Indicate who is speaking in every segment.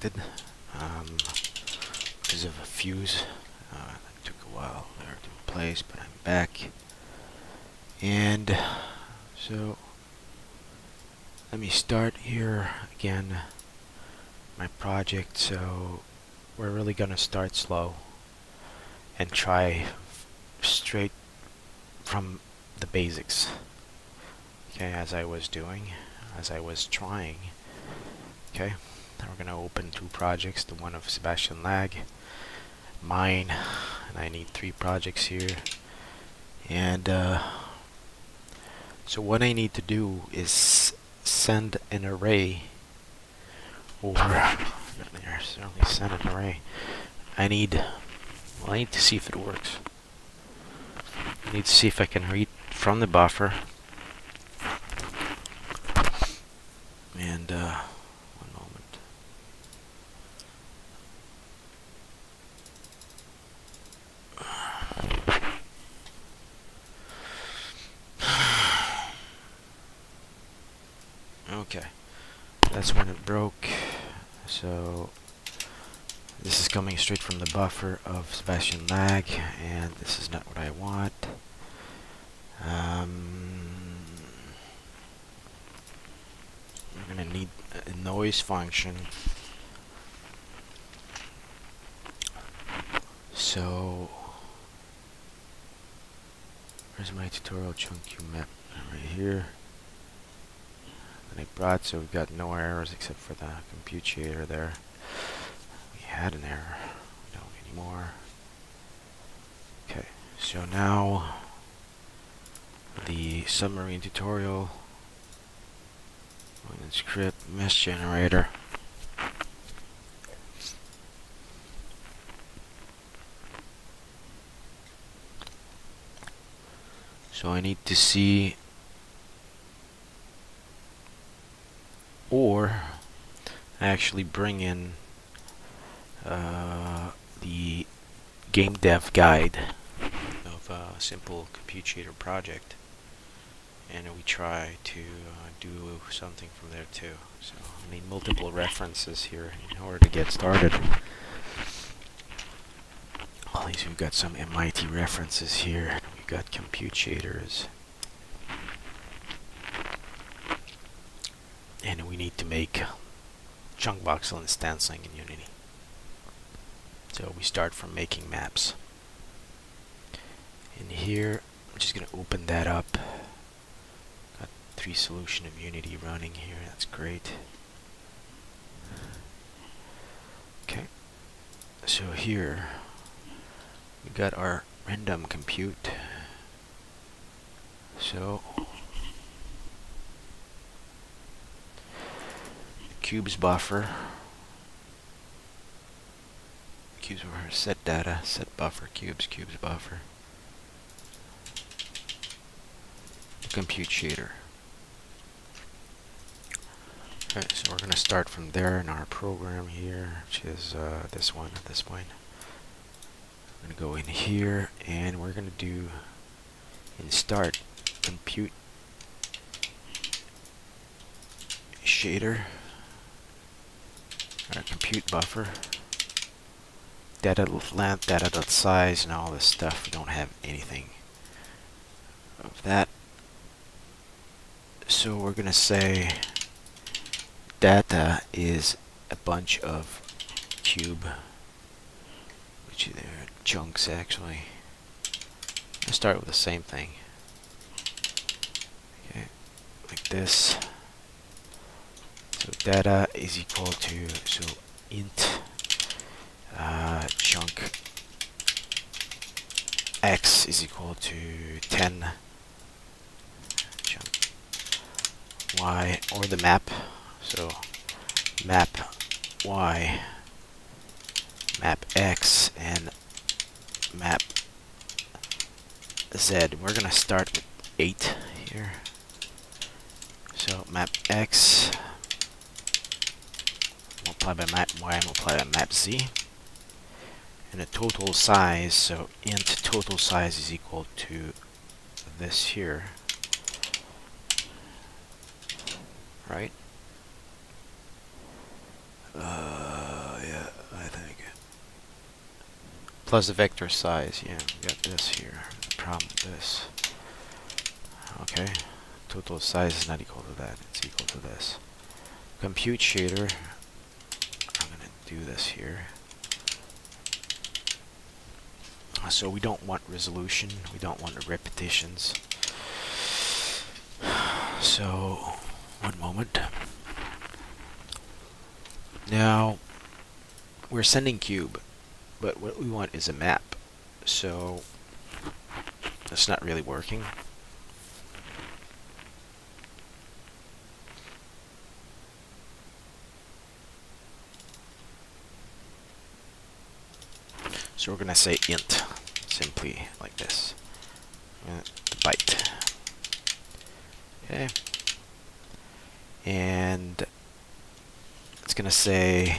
Speaker 1: disconnected because of a fuse. It took a while there to replace, but I'm back. And so let me start here again my project. So we're really gonna start slow and try straight from the basics. Okay, as I was trying. Okay, now we're gonna open two projects, the one of Sebastian Lag, mine, and I need 3 projects here. And so what I need to do is send an array, or certainly send an array. I need to see if it works. I need to see if I can read from the buffer. And one moment. Okay, that's when it broke. So this is coming straight from the buffer of Sebastian Lag, and this is not what I want. We're gonna need a noise function. So where's my tutorial chunk Q map? Right here. And I brought, so we've got no errors except for the compute shader there. We had an error, we don't anymore. Okay, so now the submarine tutorial, script mesh generator. So I need to see, or actually bring in the game dev guide of a simple compute shader project, and we try to do something from there too. So I need multiple references here in order to get started. At least we've got some MIT references here. We've got compute shaders. And we need to make chunk voxel instancing in Unity. So we start from making maps. And here, I'm just going to open that up. Got 3 solution of Unity running here. That's great. Okay. So here, we got our random compute. So cubes buffer, set data, set buffer, cubes buffer, the compute shader. Alright, so we're going to start from there in our program here, which is this one at this point. I'm going to go in here, and we're going to do in start compute shader, our compute buffer, data length, data size, and all this stuff. We don't have anything of that. So we're going to say data is a bunch of cube, which are chunks actually. Let's start with the same thing. Okay, like this. So data is equal to, so int chunk x is equal to 10 chunk y, or the map. So map y, map x, and map z. We're gonna start with 8 here. So map x multiplied by map y multiplied by map z, and the total size, so int total size is equal to this here, right? I think. Plus the vector size. Yeah, we got this here. The problem with this. Okay. Total size is not equal to that. It's equal to this. Compute shader. I'm gonna do this here. So we don't want resolution. We don't want the repetitions. So, one moment. Now, we're sending cube, but what we want is a map. So, that's not really working. So we're gonna say int, simply like this. Byte. Okay. And it's gonna say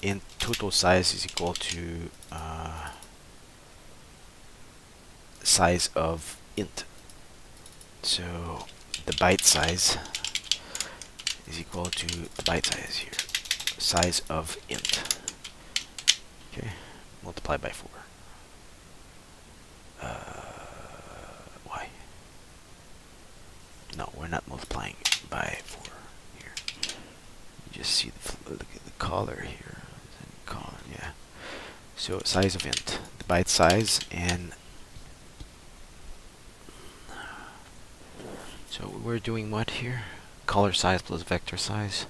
Speaker 1: int total size is equal to size of int. So the byte size is equal to the byte size here. Size of int. Okay, multiply by 4. Why? No, we're not multiplying by 4 here. You just see the color here. Yeah. So size of int, the byte size, and so we're doing what here? Color size plus vector size.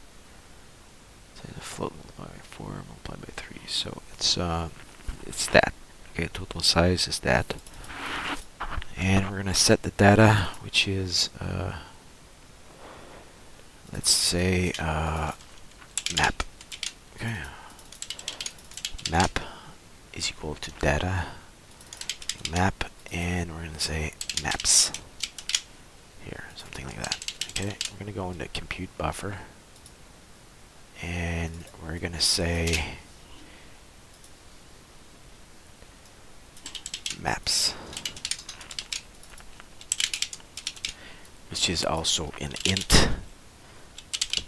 Speaker 1: So the float multiplied by 4 multiplied by 3. So it's that. Okay, total size is that. And we're gonna set the data, which is let's say map. Okay. Map is equal to data map, and we're gonna say maps here, something like that. Okay, we're gonna go into compute buffer, and we're gonna say maps, which is also an int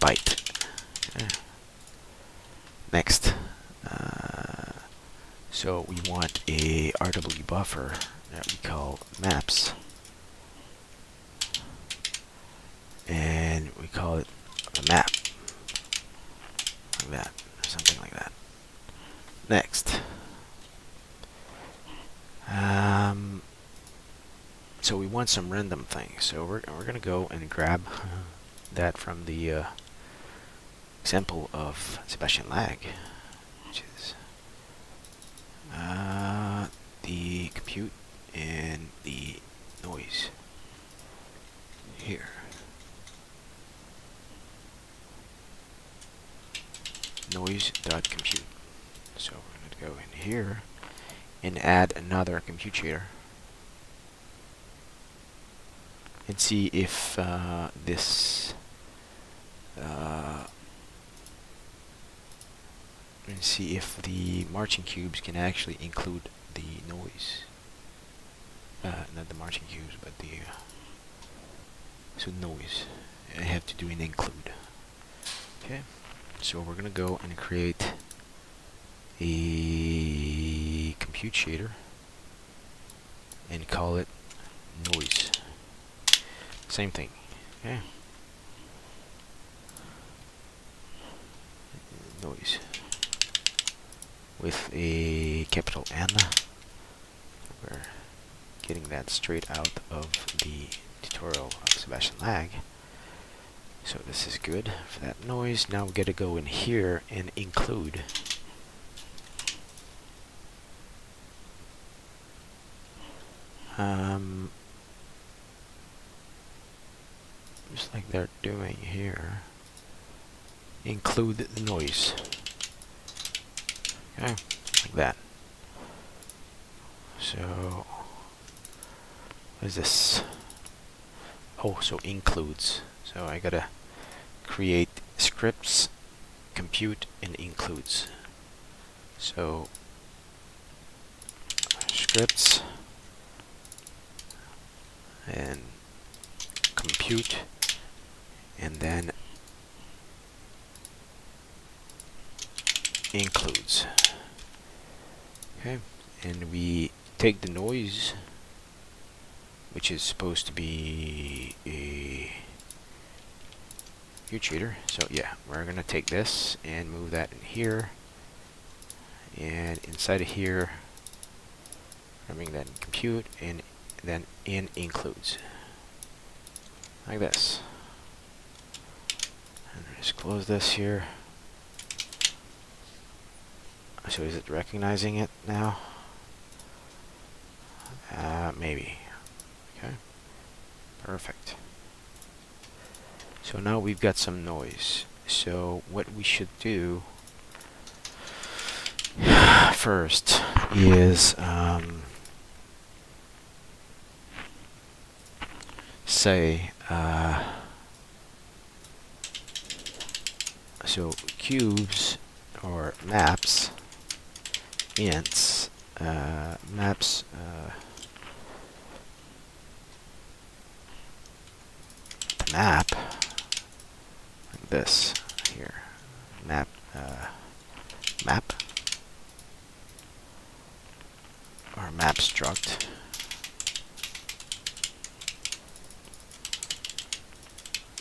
Speaker 1: byte. Okay. Next, so we want a RW buffer that we call maps, and we call it the map, like that, or something like that. Next, so we want some random thing. So we're gonna go and grab that from the example of Sebastian Lag, which is the compute and the noise here. Noise.compute. So we're going to go in here and add another compute shader and see if this and see if the marching cubes can actually include the noise. Not the marching cubes, but the so noise. I have to do an include. Okay, so we're gonna go and create a compute shader and call it noise. Same thing. Okay. Noise with a capital N. We're getting that straight out of the tutorial of Sebastian Lag. So this is good for that noise. Now we gotta go in here and include just like they're doing here, include the noise. Okay, like that. So what is this? Oh, so includes. So I gotta create scripts, compute, and includes. So scripts and compute, and then includes. Okay, and we take the noise, which is supposed to be a feature. So yeah, we're gonna take this and move that in here, and inside of here, bring that in compute, and then in includes, like this. And just close this here. So is it recognizing it now? Maybe. Okay. Perfect. So now we've got some noise. So what we should do first is say so cubes or maps ints maps the map like this here, map map or map struct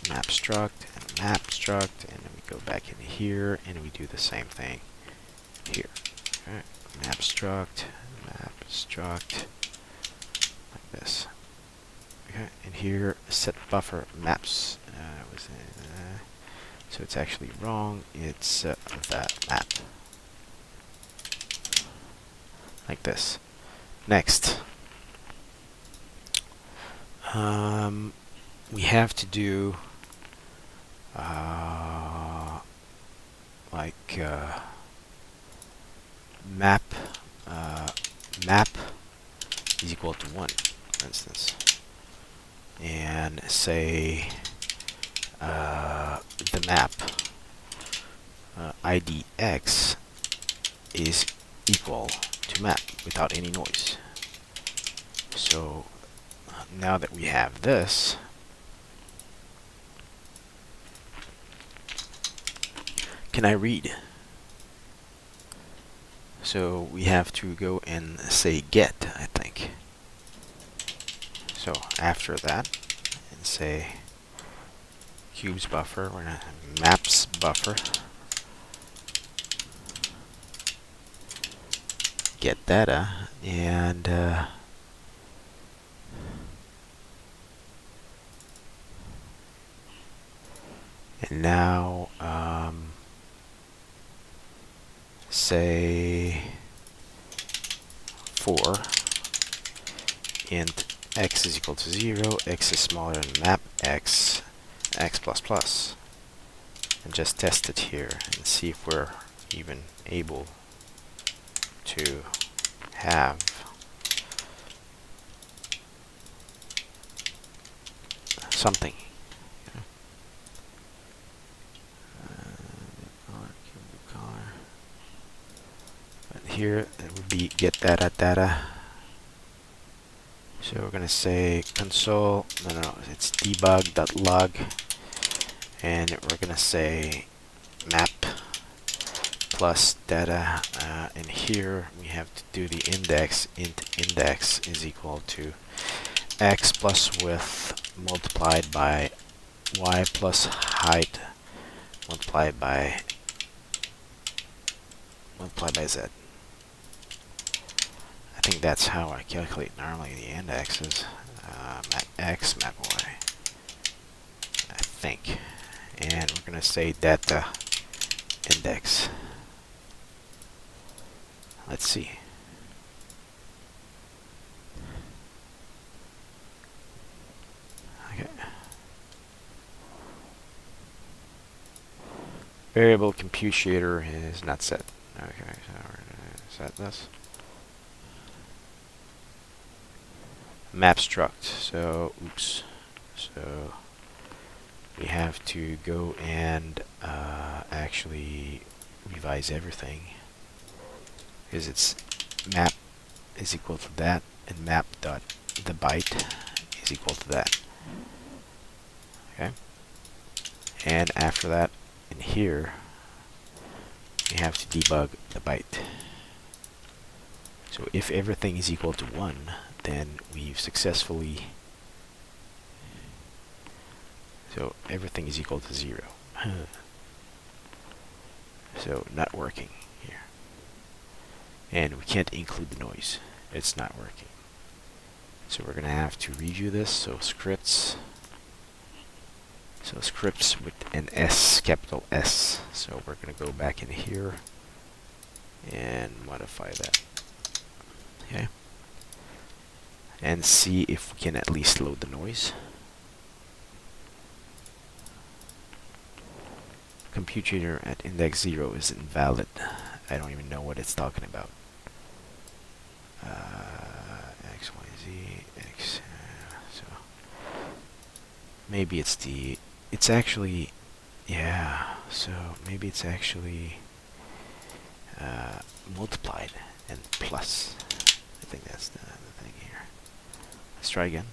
Speaker 1: map struct and map struct, and then we go back in here and we do the same thing here. Okay. Map struct like this. Okay, and here set buffer maps so it's actually wrong. It's that map like this. Next, we have to do like map map is equal to 1, for instance, and say the map ID X is equal to map without any noise. So now that we have this, can I read? So we have to go and say get, I think. So after that, and say cubes buffer, we're gonna maps buffer, get data, and now say for int x is equal to 0, x is smaller than map x, x plus plus, and just test it here and see if we're even able to have something. But here it would be get data. So we're gonna say console, no, it's debug.log, and we're gonna say map plus data, and here we have to do the index. Int index is equal to x plus width multiplied by y plus height multiplied by z. I think that's how I calculate normally the indexes. Map x, map y, I think. And we're going to say data index. Let's see. Okay. Variable compute shader is not set. Okay, so we're going to set this. Map struct. So, oops. So we have to go and actually revise everything, because it's map is equal to that, and map dot the byte is equal to that. Okay. And after that, in here, we we have to debug the byte. So if everything is equal to 1, then we've successfully... So everything is equal to 0. So not working here. And we can't include the noise. It's not working. So we're going to have to review this. So scripts. So scripts with an S, capital S. So we're going to go back in here and modify that. Okay. And see if we can at least load the noise. Computer at index 0 is invalid. I don't even know what it's talking about. X, Y, Z, X. So maybe it's the... It's actually... Yeah, so maybe it's actually multiplied and plus. I think that's the thing here. Let's try again.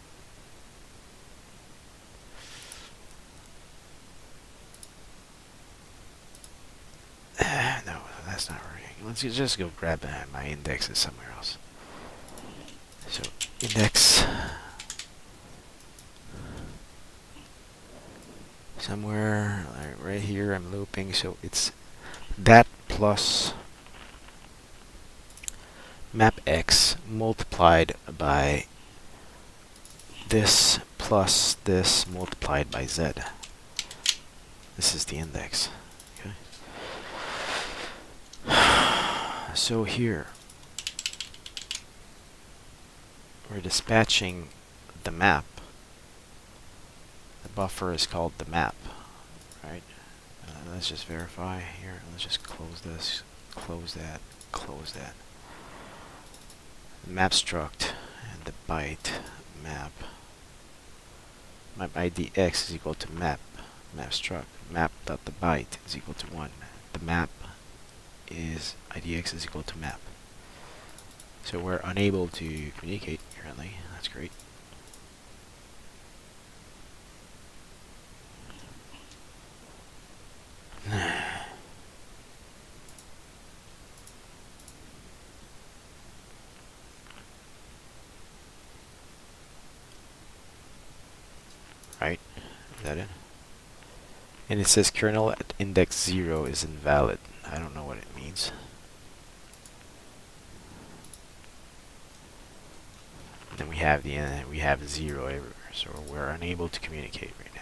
Speaker 1: No, that's not working. Let's just go grab my indexes somewhere else. So index somewhere like right here. I'm looping, so it's that plus map x multiplied by this plus this multiplied by z. This is the index. Okay. So here we're dispatching the map. The buffer is called the map, right? Let's just verify here. Let's just close this, close that, close that. The map struct and the byte map. Map ID x is equal to map struct. Map.the_byte is equal to 1. The map is IDX is equal to map. So we're unable to communicate currently. That's great. Right? Is that it? And it says kernel at index 0 is invalid. I don't know what it means. Then we have we have 0 everywhere, so we're unable to communicate right now.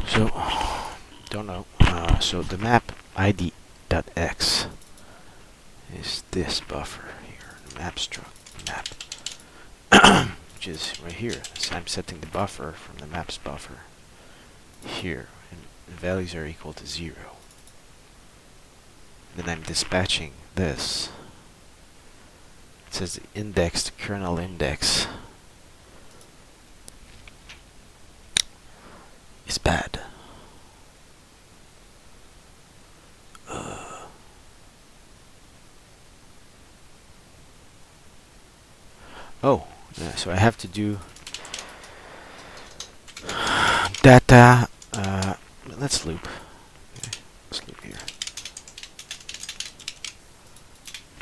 Speaker 1: So, don't know. So the map ID.x is this buffer here, the map struct map, which is right here. So I'm setting the buffer from the maps buffer here, and the values are equal to 0. Then I'm dispatching this. It says the index, the kernel index is bad. Oh, yeah, so I have to do data. Let's loop. Okay, let's loop here.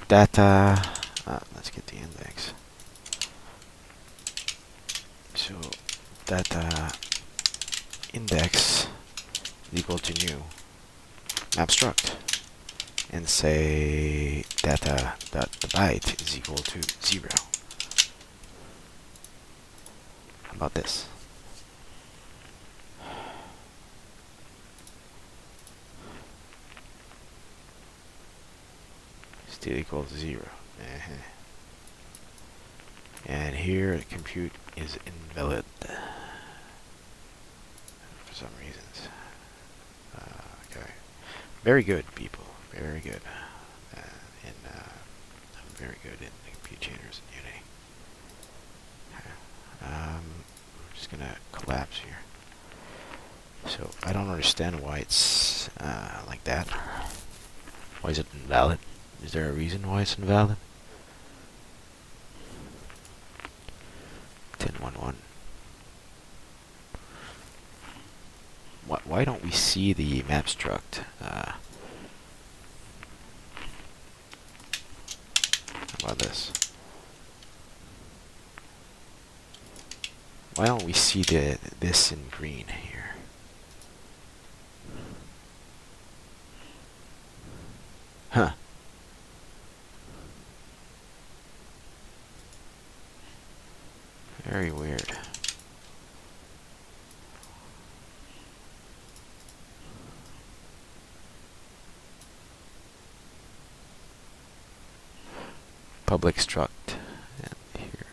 Speaker 1: Data. Let's get the index. So data index is equal to new map struct, and say data dot the byte is equal to 0. How about this? Still equal to 0. And here the compute is invalid for some reasons. Okay, very good, people. Very good. I'm very good in compute chambers in Unity. I'm just gonna collapse here. So I don't understand why it's like that. Why is it invalid? Is there a reason why it's invalid? 10.1.1. Why don't we see the map struct? How about this? Why don't we see this in green here? Huh. Very weird. Public struct and here.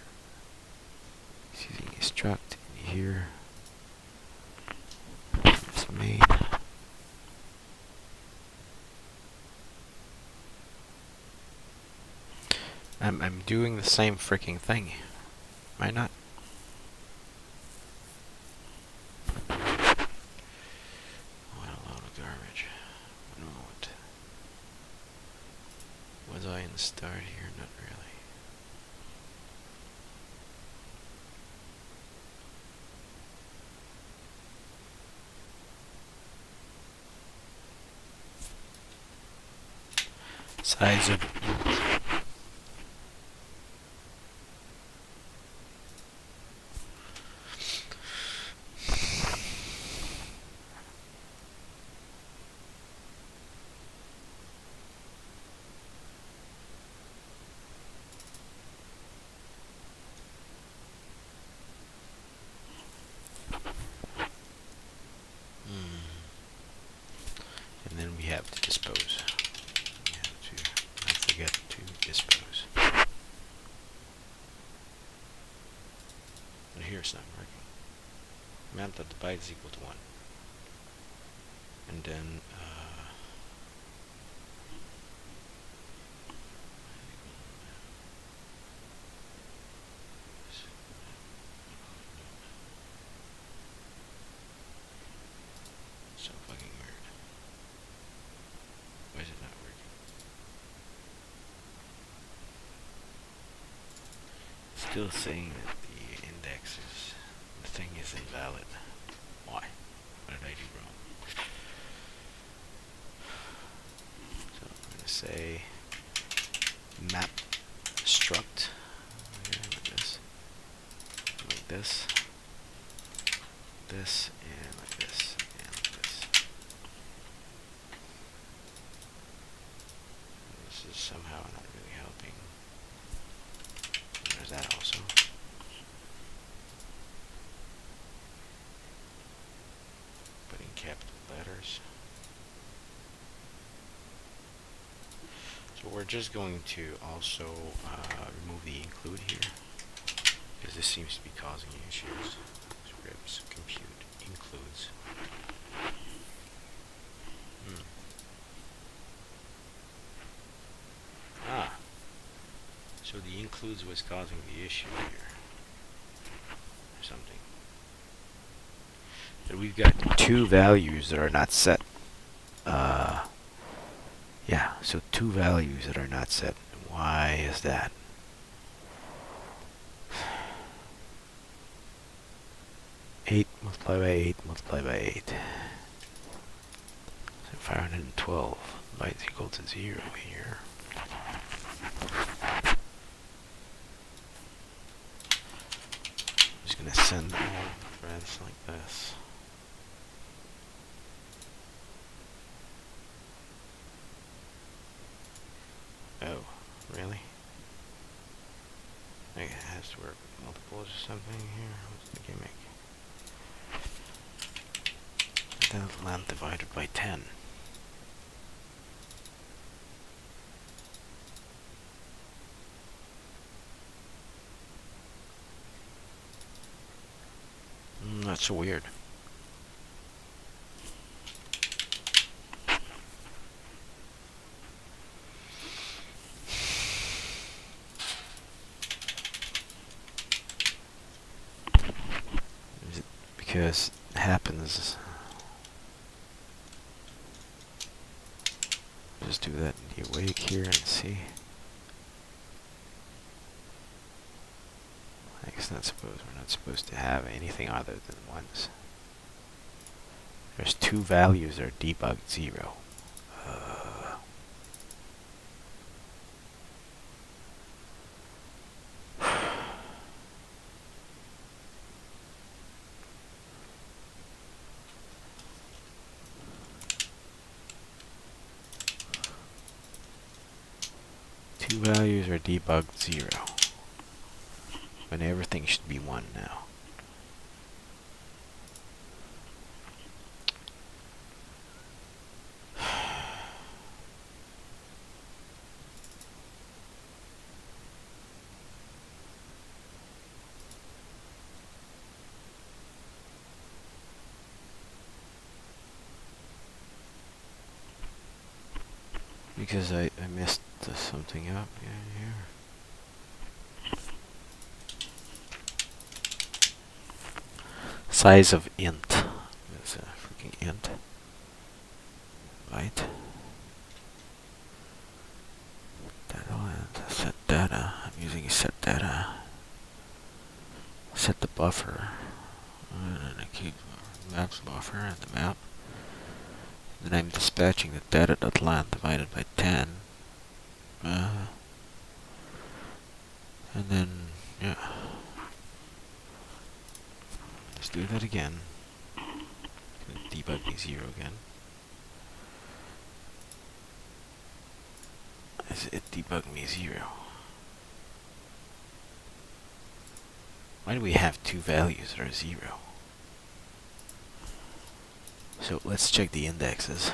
Speaker 1: It's using a struct in here. It's main. I'm doing the same freaking thing. Am I not? What a load of garbage. One moment. Was I in the start here? Not really. Size of and then we have to dispose. We have to not forget to dispose. And here it's not working. Map that the byte is equal to 1. And then so fucking weird. Why is it not working? Still saying that the index is, the thing is invalid. Why? What did I do wrong? So I'm going to say map struct. Okay, like this. Like this. This and like this. And like this. This is somehow not really helping. There's that also. Put in capital letters. So we're just going to also remove the include here, because this seems to be causing issues. Scripts, compute, includes. Ah, so the includes was causing the issue here, or something. we've got two values that are not set. Yeah, so two values that are not set. Why is that? Eight multiplied by 8 multiplied by 8. So 512 is equal to 0 here. I'm just going to send all threads like this. Oh, really? I think it has to work with multiples or something here. What's the gimmick? That length divided by 10. That's so weird. Is it because it happens? Just do that in the awake here and see. I guess we're not supposed to have anything other than ones. There's two values that are debugged 0. Two values are debugged 0. When everything should be 1 now. Because I messed something up here. Size of int. It's a freaking int. Right? Set data. I'm using set data. Set the buffer. And I keep maps buffer and the map. Then I'm dispatching the data.length divided by 10. And then, yeah. Let's do that again. Debug me 0 again. It debugged me 0. Why do we have two values that are 0? So let's check the indexes.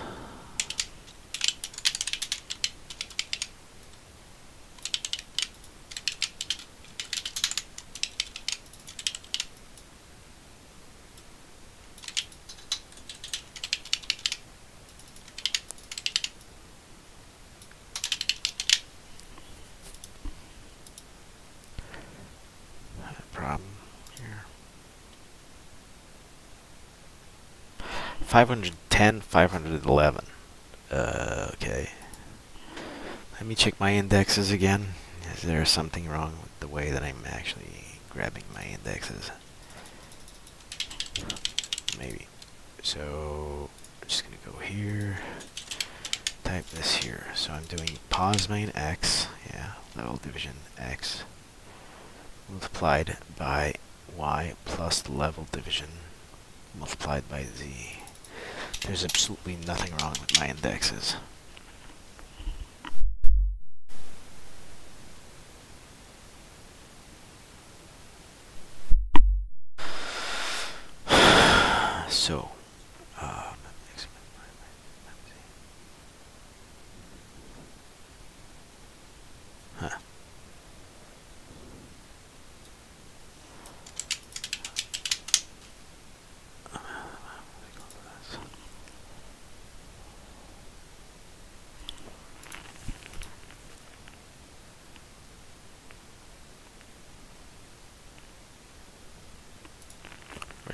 Speaker 1: Problem here. 510, 511. Okay. Let me check my indexes again. Is there something wrong with the way that I'm actually grabbing my indexes? Maybe. So, I'm just gonna go here. Type this here. So I'm doing pos main x, yeah, level division x, multiplied by y plus the level division multiplied by z. There's absolutely nothing wrong with my indexes. So, huh.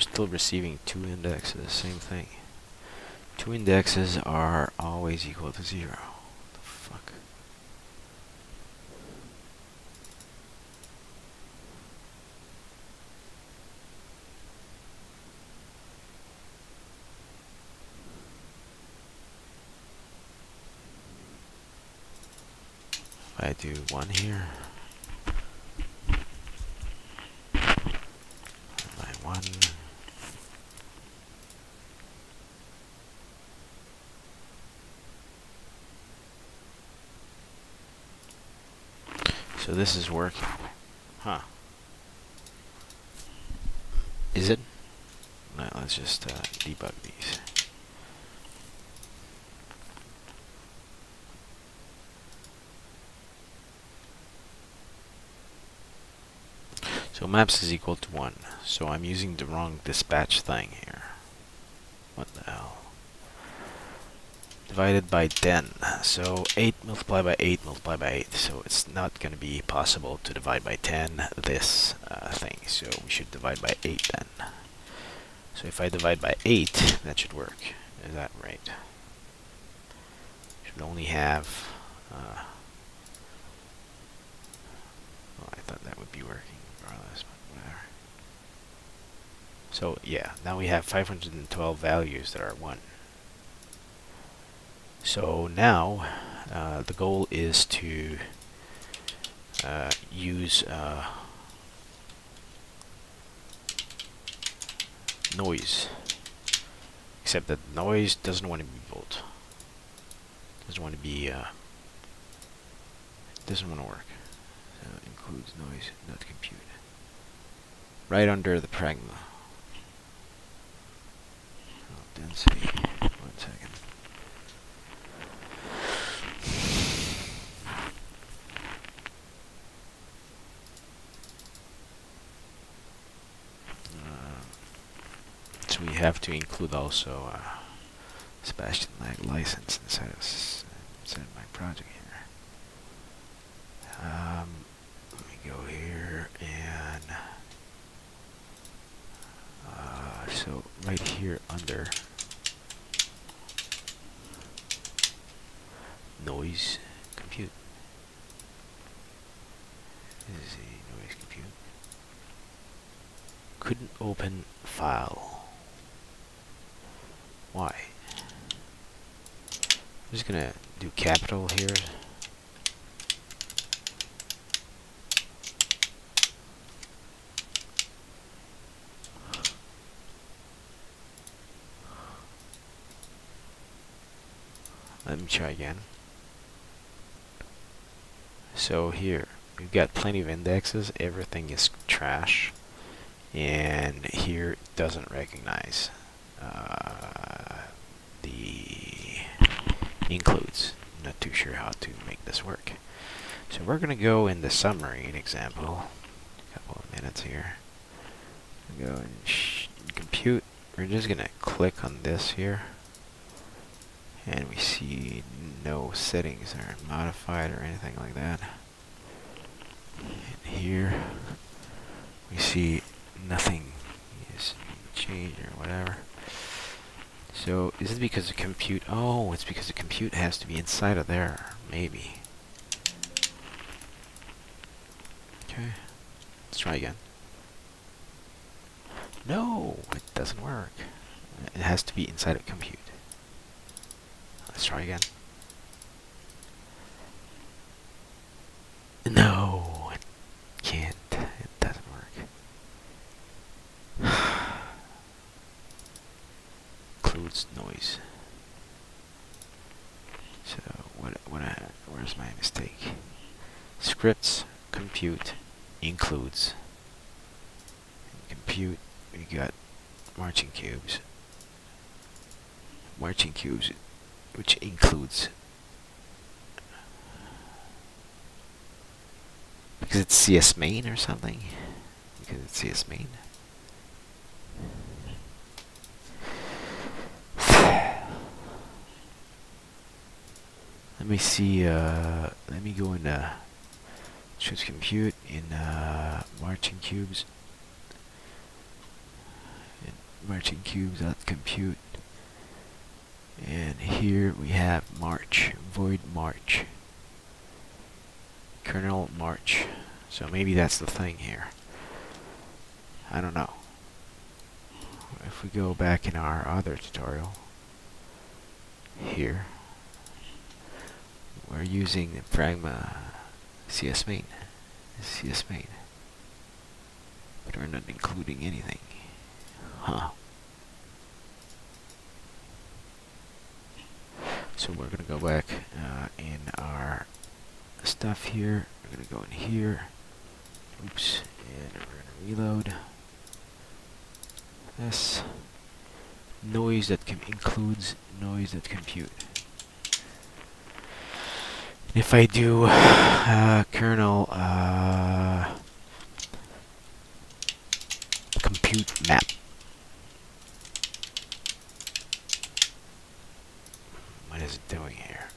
Speaker 1: we're still receiving 2 indexes, same thing. 2 indexes are always equal to 0. What the fuck? If I do 1 here, line 1. So this is working. Huh. Is it? No, let's just debug these. So maps is equal to 1. So I'm using the wrong dispatch thing here. What the hell? Divided by 10. So 8 multiplied by 8 multiplied by 8. So it's not going to be possible to divide by 10 this thing. So we should divide by 8 then. So if I divide by 8, that should work. Is that right? Should only have... well, I thought that would be working regardless, but whatever. So yeah, now we have 512 values that are 1. So now the goal is to use noise, except that noise doesn't want to be bold. Doesn't want to be doesn't want to work. So it includes noise, not compute. Right under the pragma. Oh, density. 1 second. So we have to include also Sebastian license inside of my project here. Let me go here and so right here under noise compute. This is the noise compute. Couldn't open file. Why? I'm just gonna do capital here. Let me try again. So here, we've got plenty of indexes. Everything is trash. And here it doesn't recognize the includes. I'm not too sure how to make this work. So we're going to go in the summary example. A couple of minutes here. Go and compute. We're just going to click on this here. And we see no settings are modified or anything like that. And here we see nothing is changed or whatever. So is it because the compute? Oh, it's because the compute has to be inside of there. Maybe. Okay. Let's try again. No, it doesn't work. It has to be inside of compute. Let's try again. No, it can't. It doesn't work. Includes noise. So where's my mistake? Scripts compute includes. In compute we got marching cubes. Marching cubes, which includes, because it's CS main or something. Because it's CS main. Let me see. Let me go in Scripts compute in marching cubes. And marching cubes dot compute, and here we have March, void March, kernel March. So maybe that's the thing here. I don't know. If we go back in our other tutorial here, we're using the pragma CS main, but we're not including anything. Huh. So we're gonna go back in our stuff here. We're gonna go in here. Oops, and we're gonna reload this. Noise that includes noise that compute. If I do kernel compute map, what is it doing here?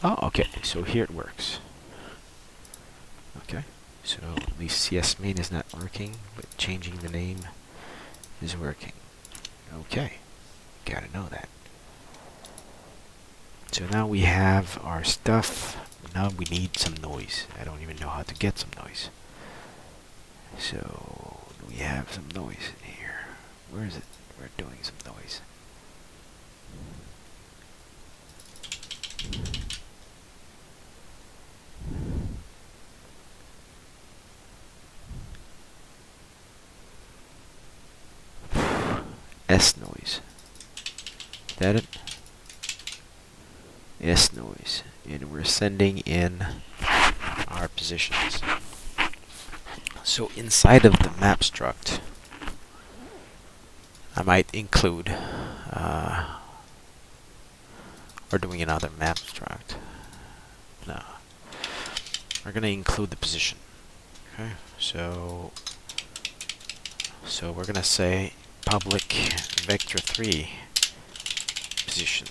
Speaker 1: Oh, okay, so here it works. Okay, so at least CS main is not working, but changing the name is working. Okay, gotta know that. So now we have our stuff. Now we need some noise. I don't even know how to get some noise. So we have some noise in here. Where is it? We're doing some noise. S noise. Is that it? S noise. And we're sending in our positions. So inside of the map struct, I might include, we're doing another map struct. No. We're going to include the position. Okay, so we're going to say public vector3 position,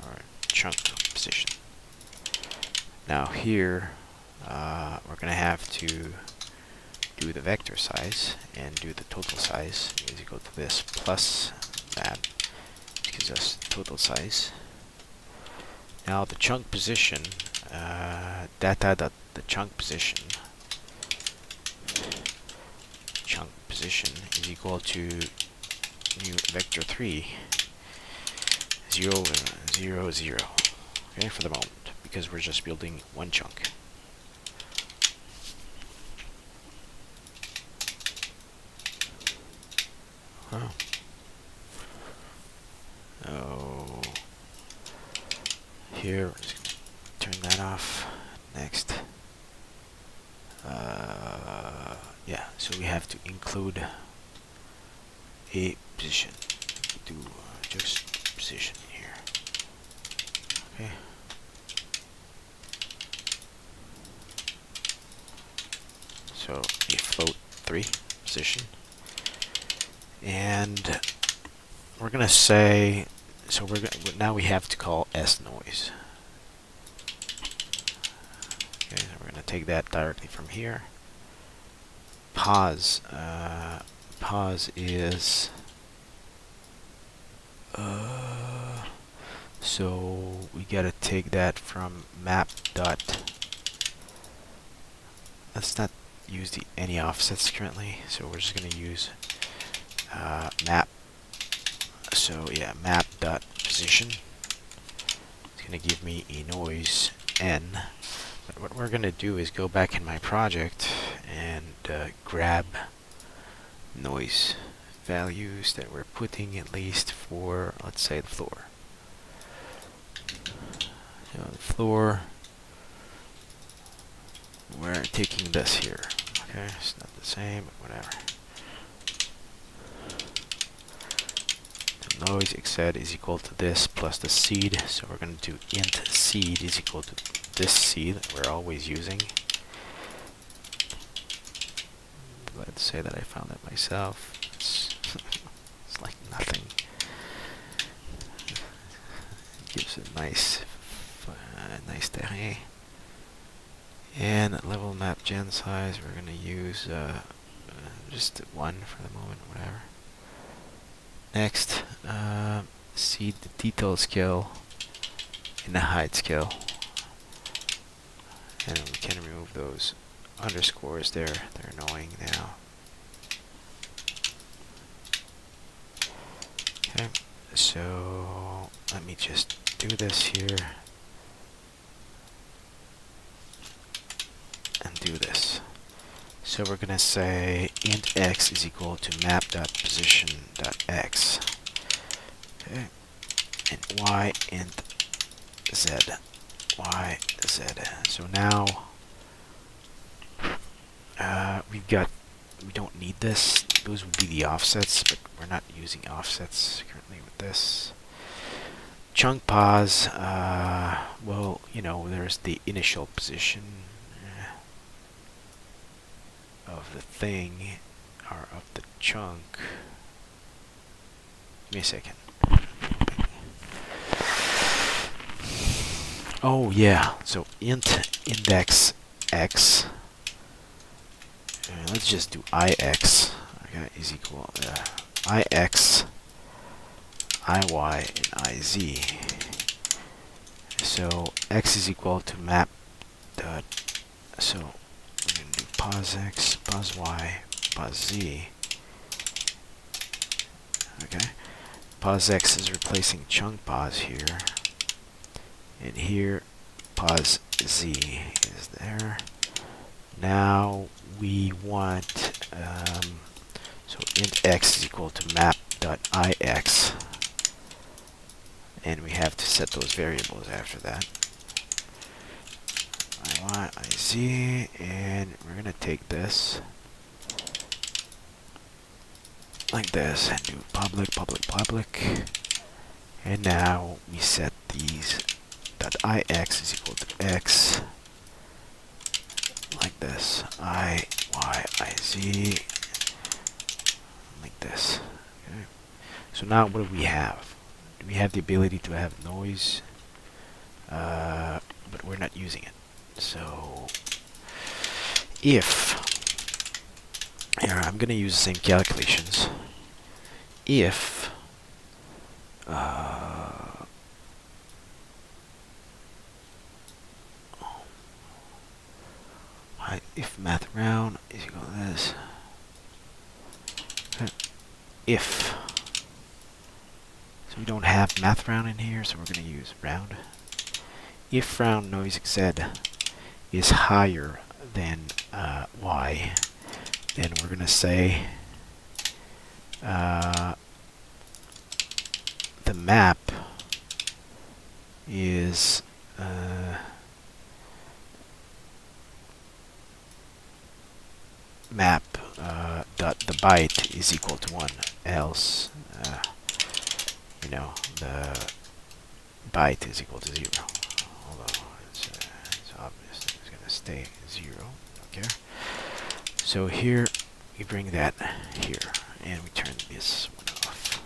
Speaker 1: or chunk position. Now here, we're going to have to do the vector size and do the total size is equal to this plus that, which gives us total size. Now the chunk position, data.the chunk position is equal to new vector3 0 0 0. Okay, for the moment, because we're just building one chunk. Oh. Oh. Here, we're just gonna turn that off. Next. Yeah, so we have to include a position. Do just position here. Okay. So a float 3 position. And we're gonna say, so we're gonna, now we have to call S noise. Okay, so we're gonna take that directly from here. Pause. Pause is so we gotta take that from map dot. Let's not use any offsets currently, so we're just gonna use map. So yeah, map dot position. It's gonna give me a noise n. But what we're gonna do is go back in my project and grab noise values that we're putting at least for, let's say, the floor. So the floor, we're taking this here. Okay, it's not the same, but whatever. The noise xed is equal to this plus the seed, so we're going to do int seed is equal to this seed that we're always using. Let's say that I found it myself. It's like nothing. It gives a nice terrain. And level map gen size, we're going to use just 1 for the moment, whatever. Next, see the detail scale and the height scale. And we can remove those underscores there. They're annoying now. Okay, so let me just do this here and do this. So we're gonna say int x is equal to map.position.x. Okay, and y int z. Y z. So now we don't need this. Those would be the offsets, but we're not using offsets currently with this. Chunk pos, well, you know, there's the initial position of the thing, or of the chunk. Give me a second. Oh yeah, so int index x, let's just do ix, okay, is equal ix, iy, and iz. So x is equal to map dot, so we're going to do pos x, pos y, pos z. Okay, pos x is replacing chunk pos here, and here pos z is there. Now we want so int x is equal to map.ix, and we have to set those variables after that. iy, iz, and we're gonna take this like this and do public, and now we set these .ix is equal to x like this, I, y, I, z, like this. Okay. So now what do we have? We have the ability to have noise, but we're not using it. So if, here I'm going to use the same calculations. If if math round is equal to this, if, so we don't have math round in here, so we're going to use round. If round noise z is higher than y, then we're going to say the map is map dot the byte is equal to 1, else you know, the byte is equal to 0. Although it's obvious that it's going to stay 0. Don't care. So here we bring that here, and we turn this one off.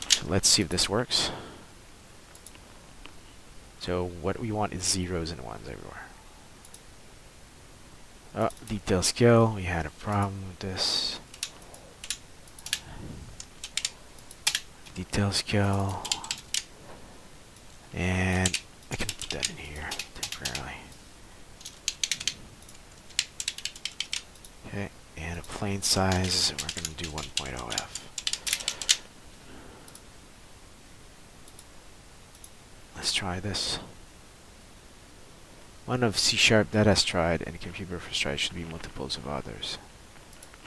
Speaker 1: So let's see if this works. So what we want is zeros and ones everywhere. Oh, detail scale, we had a problem with this. Detail scale, and I can put that in here temporarily. Okay, and a plane size, we're going to do 1.0f. Let's try this. One of C# that has tried and computer first try should be multiples of others.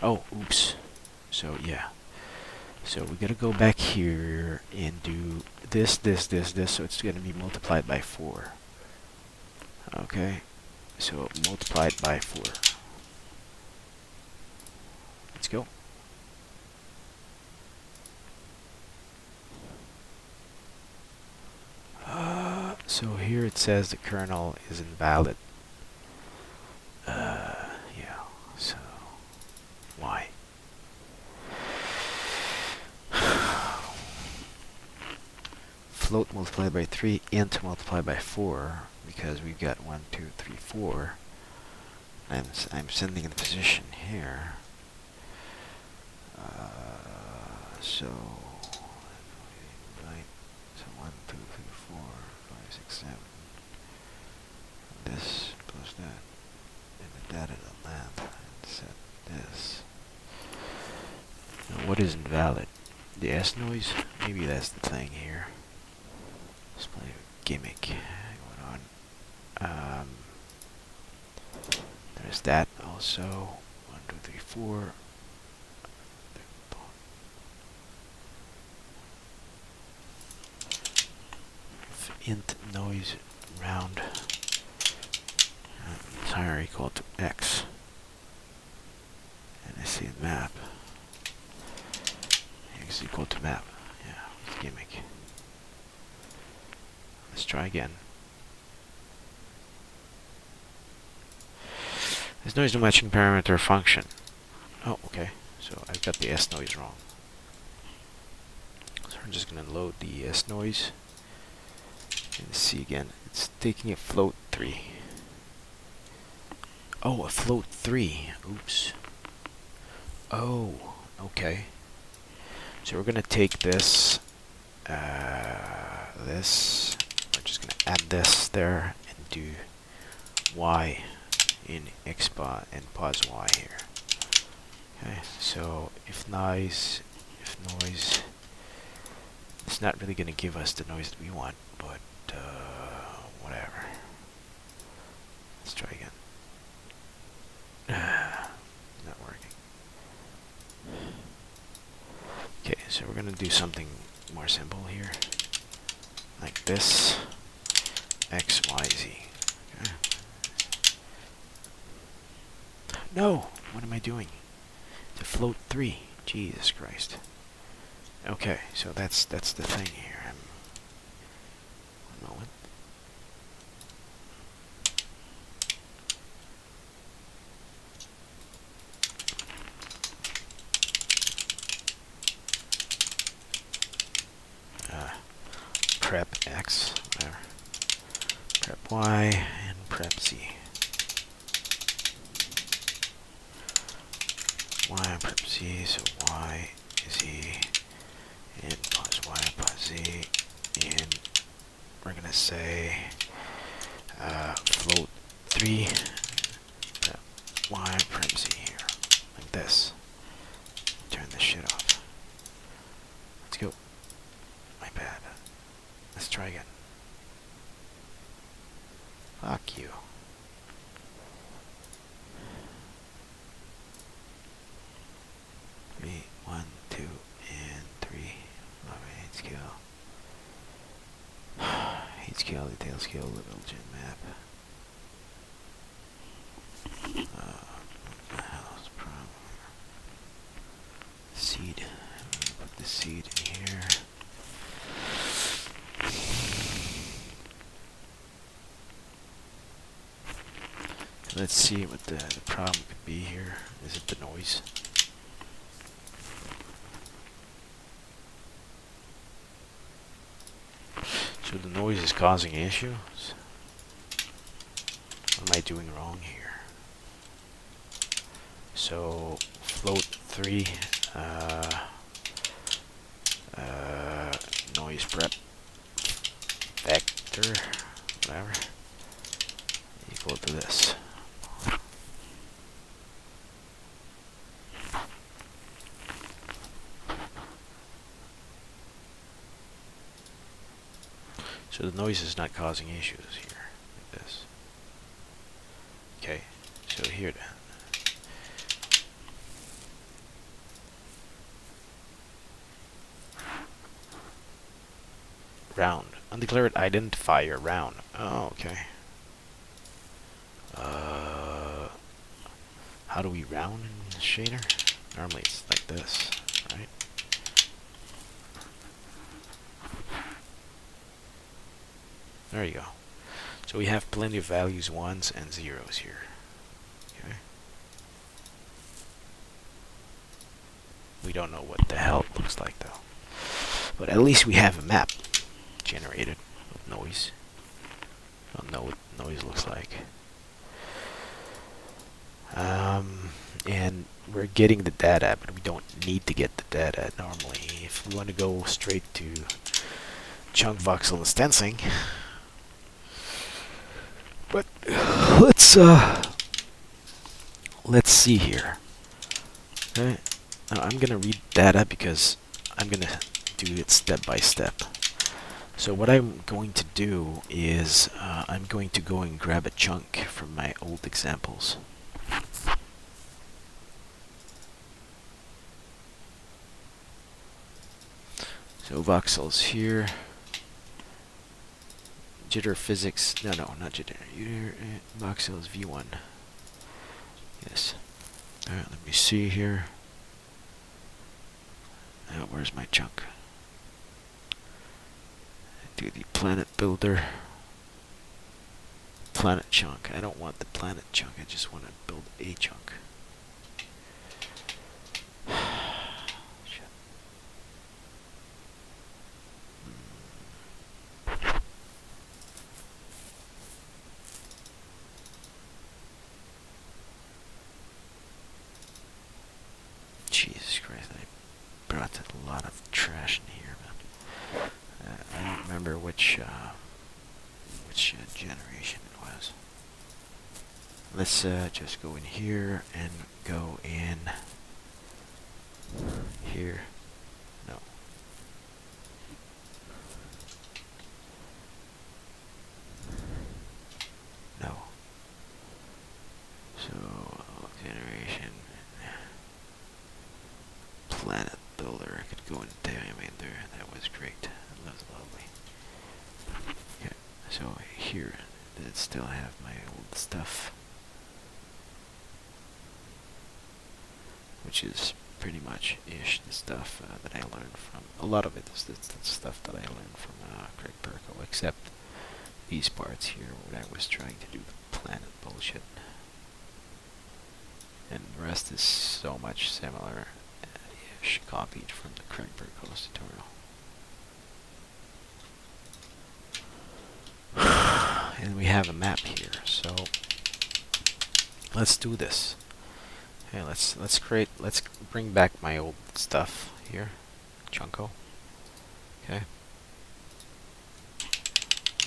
Speaker 1: Oh, oops. So yeah. So we gotta go back here and do this, so it's gonna be multiplied by 4. Okay. So multiplied by 4. Let's go. So here it says the kernel is invalid. Yeah, so why? float multiplied by 3, int multiplied by 4, because we've got 1, 2, 3, 4. I'm sending in position here. So, right, so 1, 2, 3, 4, 5, 6, 7. This plus that, and the data the length, and set this. Now what is invalid? The S noise? Maybe that's the thing here. Display gimmick going on. There's that also. 1, 2, 3, 4. Int noise round is higher equal to x, and I see map x equal to map. Yeah, gimmick. Let's try again. There's noise no matching parameter function. Oh, okay. So I've got the S noise wrong. So we're just gonna load the S noise. And see again, it's taking a float 3. Oh, a float 3. Oops. Oh, okay. So we're gonna take this, this. We're just gonna add this there and do y in xpos and pos y here. Okay. So if noise, it's not really gonna give us the noise that we want, but whatever. Let's try again. Not working. Okay, so we're gonna do something more simple here, like this. X, Y, Z. Okay. No, what am I doing? To float 3. Jesus Christ. Okay, so that's the thing here. One moment. Prep X, whatever. Prep Y and prep Z. Y and prep Z, so Y, Z, and pos Y, pos Z, and we're gonna say float 3 prep Y prep Z here, like this. Turn this shit off. Let's go. My bad. Let's try again. Fuck you. Three, 1, 2, and 3. Love height scale. Height scale, detail scale, little gen map. What the hell is the problem? Seed. I'm gonna put the seed in here. Let's see what the problem could be here. Is it the noise? So the noise is causing issues? What am I doing wrong here? So float 3 noise prep vector, whatever, equal to this. So the noise is not causing issues here, like this. Okay, so here then. Round. Undeclared identifier round. Oh, okay. How do we round in the shader? Normally it's like this, right? There you go. So we have plenty of values, 1s and 0s here. Okay. We don't know what the hell it looks like though. But at least we have a map. generated with noise. I don't know what noise looks like. And we're getting the data, but we don't need to get the data normally. If we want to go straight to chunk voxel instancing, but let's see here. Okay, now I'm gonna read data because I'm gonna do it step by step. So what I'm going to do is I'm going to go and grab a chunk from my old examples. So voxels here. Jitter physics. No, not jitter. Voxel is V1. Yes. Alright, let me see here. Now, where's my chunk? Do the planet builder. Planet chunk. I don't want the planet chunk. I just want to build a chunk. Jesus Christ, I brought a lot of trash in here, man. I don't remember which generation it was. Let's just go in here and go in here. No. No. So, generation. Planet builder. I could go and tell you, I mean, there. That was great. That was lovely. Yeah. So here, I still have my old stuff, which is pretty much ish the stuff that I learned from. A lot of it is the stuff that I learned from Craig Perko, except these parts here where I was trying to do the planet bullshit. And the rest is so much similar. Copied from the Craig Perko's tutorial. And we have a map here, so let's do this. Okay, let's bring back my old stuff here, Chunko. Okay,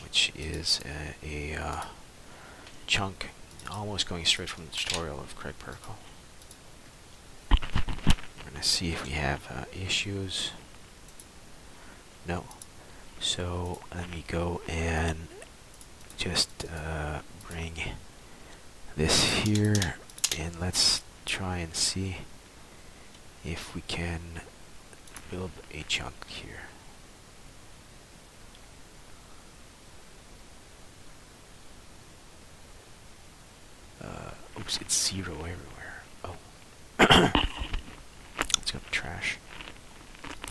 Speaker 1: which is a chunk, almost going straight from the tutorial of Craig Perko. See if we have issues. No. So let me go and just bring this here, and let's try and see if we can build a chunk here. Oops, it's 0 everywhere. Oh. Trash.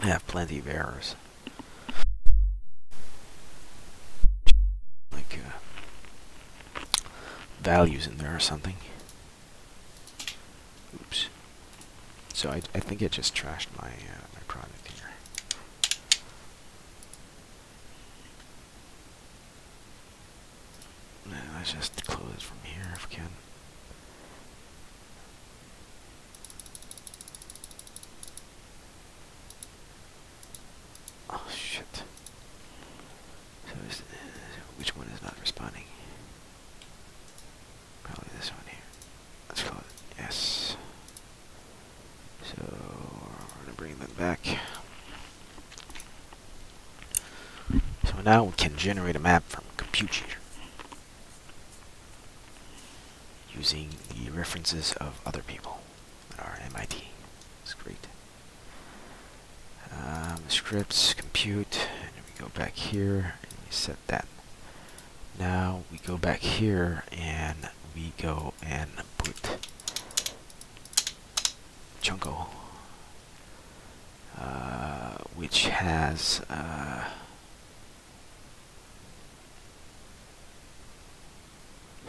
Speaker 1: I have plenty of errors. Like values in there or something. Oops. So I think it just trashed my my product here. Let's just close it from here if we can. Oh shit. So which one is not responding? Probably this one here. Let's close it. Yes. So we're gonna bring them back. So now we can generate a map from Compute Cheater using the references of other people at our MIT. It's great. Scripts, compute, and we go back here and we set that. Now we go back here and we go and put Chunko, which has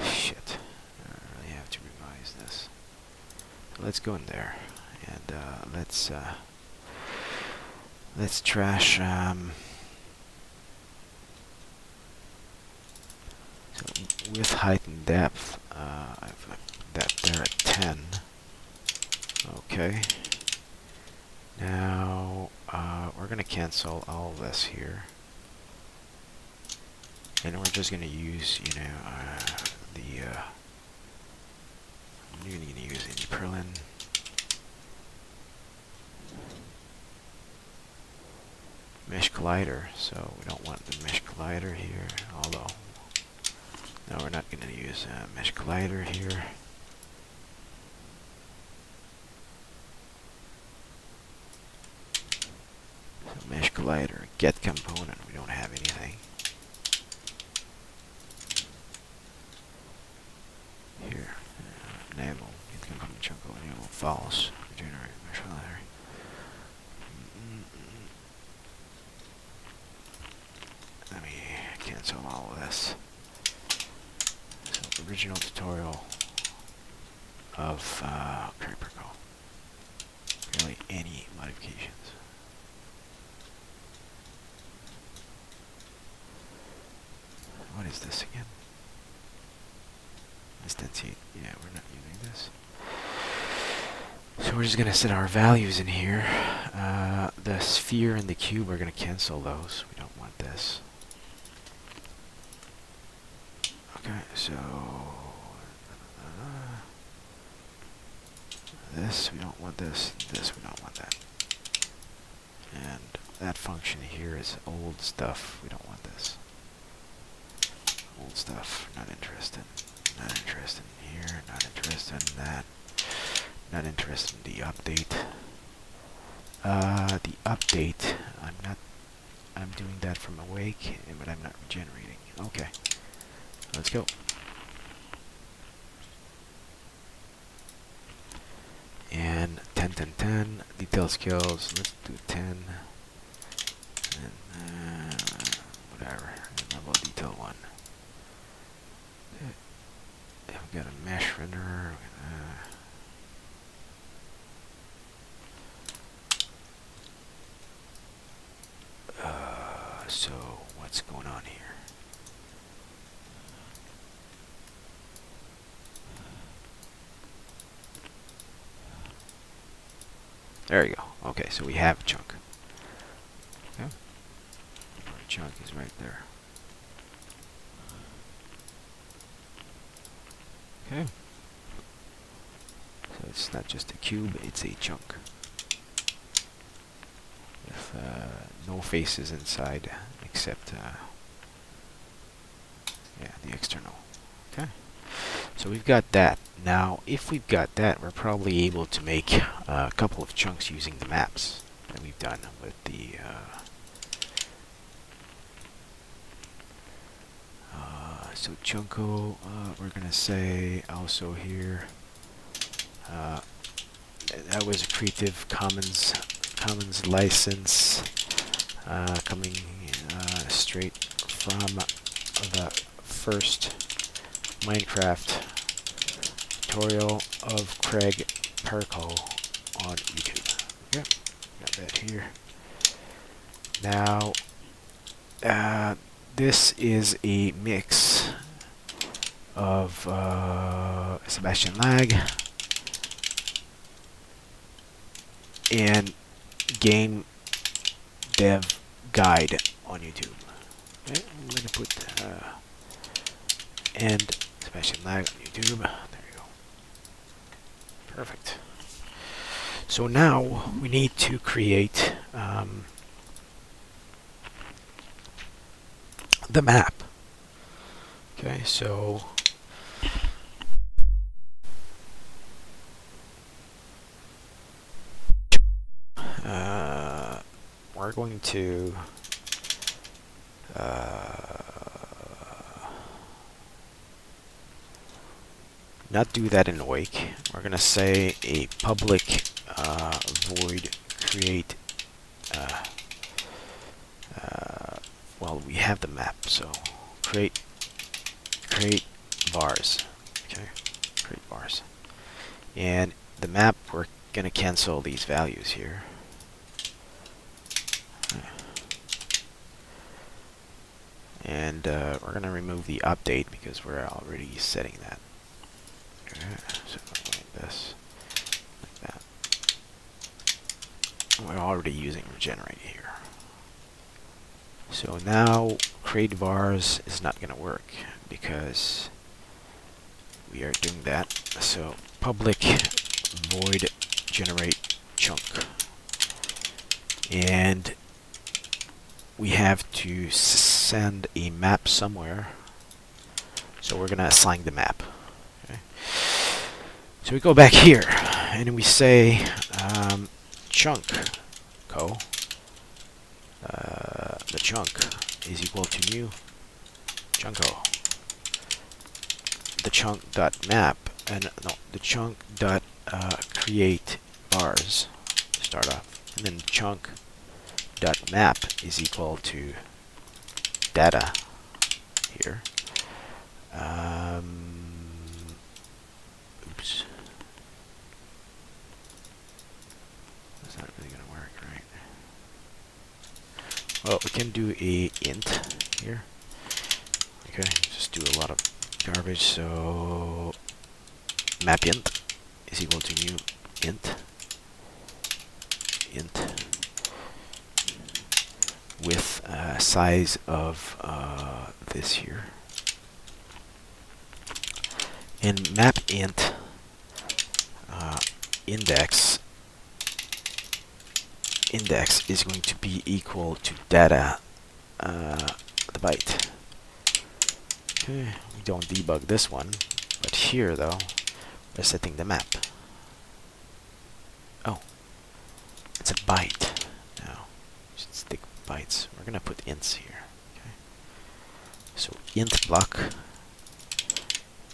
Speaker 1: shit. I really have to revise this. Let's go in there and let's trash width, height, and depth. I've got that there at 10. Okay. Now we're going to cancel all of this here, and we're just going to use, I'm going to use any mesh collider. So we don't want the mesh collider here, although no, we're not going to use mesh collider here. So mesh collider, get component, we don't have anything. Here, enable, get component chunk, enable false, generate mesh collider. Let me cancel all of this. So original tutorial of Creeperco. Barely any modifications. What is this again? Instantiate. Yeah, we're not using this. So we're just going to set our values in here. The sphere and the cube, we're going to cancel those. We don't want this. Okay, so this, we don't want this. This, we don't want that. And that function here is old stuff. We don't want this. Old stuff, not interested. Not interested in here, not interested in that. Not interested in the update. The update, I'm doing that from awake, but I'm not regenerating. Okay, let's go. And 10, 10, 10, detail skills, let's do 10. And whatever, level detail 1. We've got a mesh renderer. So what's going on here? There you go. Okay, so we have a chunk. Okay. Our chunk is right there. Okay. So it's not just a cube, it's a chunk. With no faces inside except the external. Okay. So we've got that. Now, if we've got that, we're probably able to make a couple of chunks using the maps that we've done with the so chunko, we're gonna say also here that was a Creative Commons license coming straight from the first Minecraft tutorial of Craig Perko on YouTube. Yep, got that here. Now, this is a mix of Sebastian Lag and game dev guide on YouTube. Okay, I'm going to put and Sebastian Lag on YouTube. There you go. Perfect. So now we need to create the map. Okay, so we're going to not do that in awake. We're going to say a public void create well, we have the map, so create bars. Okay, create bars. And the map, we're going to cancel these values here. and we're gonna remove the update because we're already setting that. Okay, so like this, like that. We're already using regenerate here. So now create vars is not gonna work because we are doing that. So public void generate chunk, and we have to send a map somewhere. So we're gonna assign the map. Okay. So we go back here and we say chunk co. The chunk is equal to new chunko. The chunk dot map and no, the chunk dot create vars to start off, and then chunk dot map is equal to data here. Oops, that's not really gonna work, right? Well, we can do a int here. Okay, just do a lot of garbage. So map int is equal to new int with size of this here, and map int index is going to be equal to data the byte. Okay, we don't debug this one, but here though we're setting the map. Oh, it's a byte now. We should stick bytes. We're gonna put ints here. Okay, so int block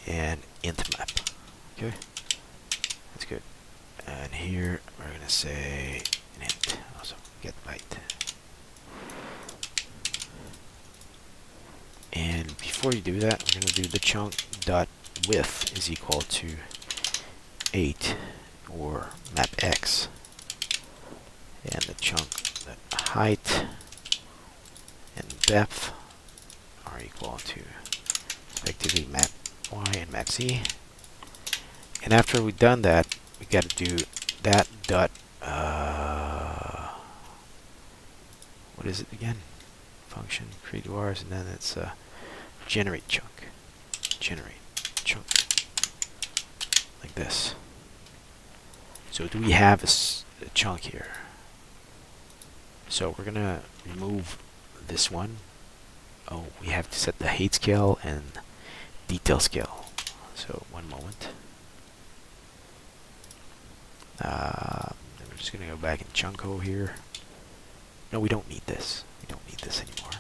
Speaker 1: and int map. Okay, that's good. And here we're gonna say an int also get byte. And before you do that, we're gonna do the chunk dot width is equal to 8 or map x, and the chunk dot height and depth are equal to respectively map y and map z. And after we've done that, we got to do that dot what is it again? Function create vars, and then it's generate chunk like this. So do we have a chunk here? So we're gonna remove this one. Oh, we have to set the height scale and detail scale. So one moment. Then we're just gonna go back in chunko here. No, we don't need this. We don't need this anymore.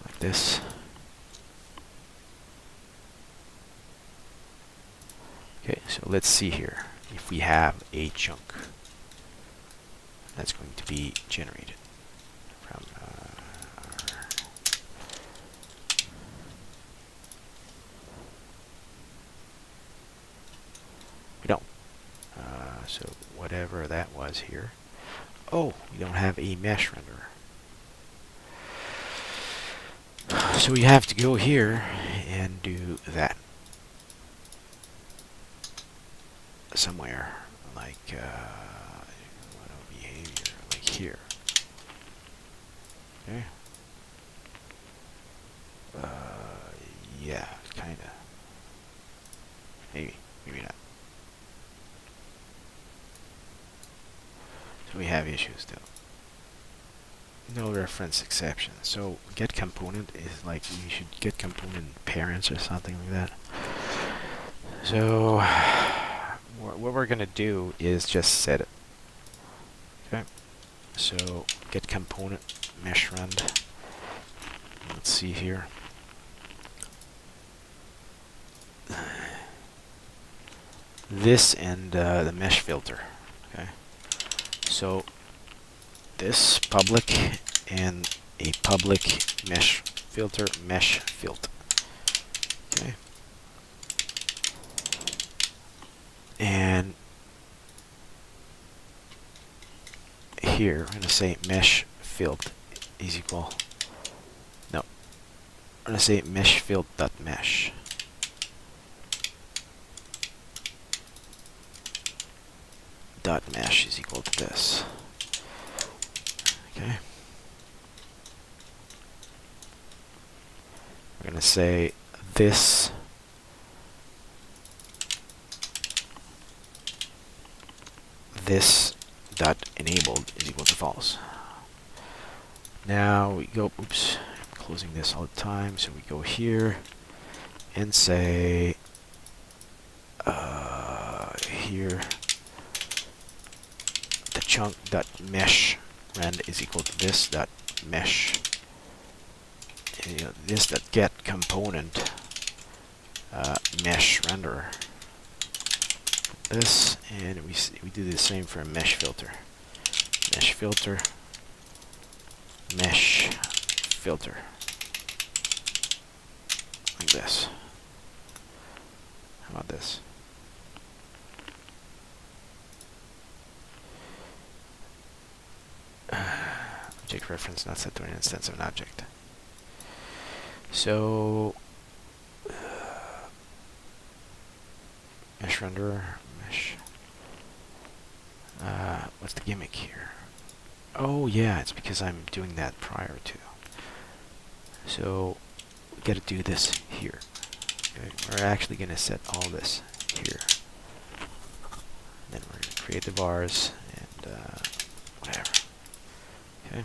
Speaker 1: Like this. Okay, so let's see here if we have a chunk that's going to be generated from we don't. So whatever that was here. Oh, we don't have a mesh renderer. So we have to go here and do that somewhere, like behavior, like here. Okay. Yeah, kinda. Maybe not. So we have issues still. No reference exception. So get component is like you should get component parents or something like that. So what we're gonna do is just set it. Okay. So get component mesh rend. Let's see here. This and the mesh filter. Okay. So this public and a public mesh filter, mesh filter. Okay. And here, I'm going to say mesh filled is equal, no, I'm going to say mesh filled dot mesh. Dot mesh is equal to this. Okay. We're going to say this dot enabled is equal to false. Now we go, oops, I'm closing this all the time, so we go here and say here the chunk dot mesh rend is equal to this dot mesh, this dot get component mesh renderer. This, and we do the same for a mesh filter. Mesh filter, mesh filter, like this. How about this? Object reference not set to an instance of an object. So mesh renderer, mesh. What's the gimmick here? Oh yeah, it's because I'm doing that prior to. So we got to do this here. Okay, we're actually going to set all this here. Then we're going to create the bars and whatever. Okay.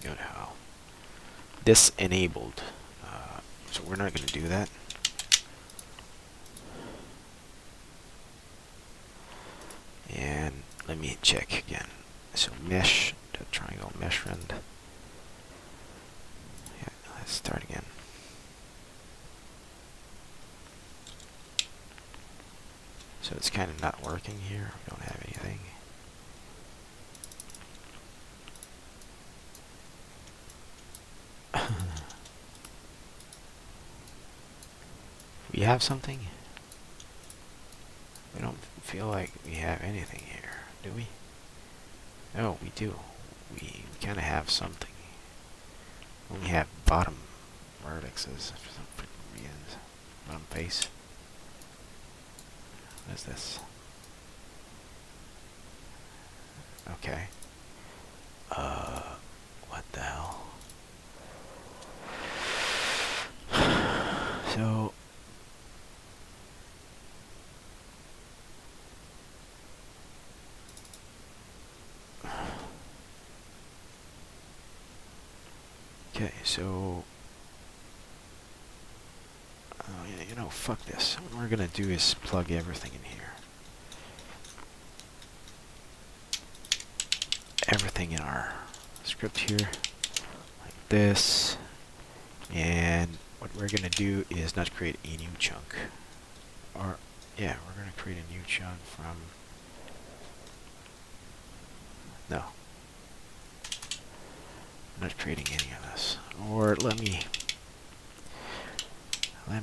Speaker 1: Go to how. This enabled. So we're not going to do that. And let me check again. So mesh, triangle mesh rend. Yeah, let's start again. So it's kind of not working here. We don't have anything. We have something? We don't feel like we have anything here, do we? Oh, we do. We kind of have something. We only have bottom vertices for some freaking reasons. Bottom face. What is this? Okay. What the hell? So okay, so yeah, you know, fuck this. What we're gonna do is plug everything in here. Everything in our script here, like this. And what we're gonna do is not create a new chunk. Or, yeah, we're gonna create a new chunk from, no. I'm not creating any of this. Or let me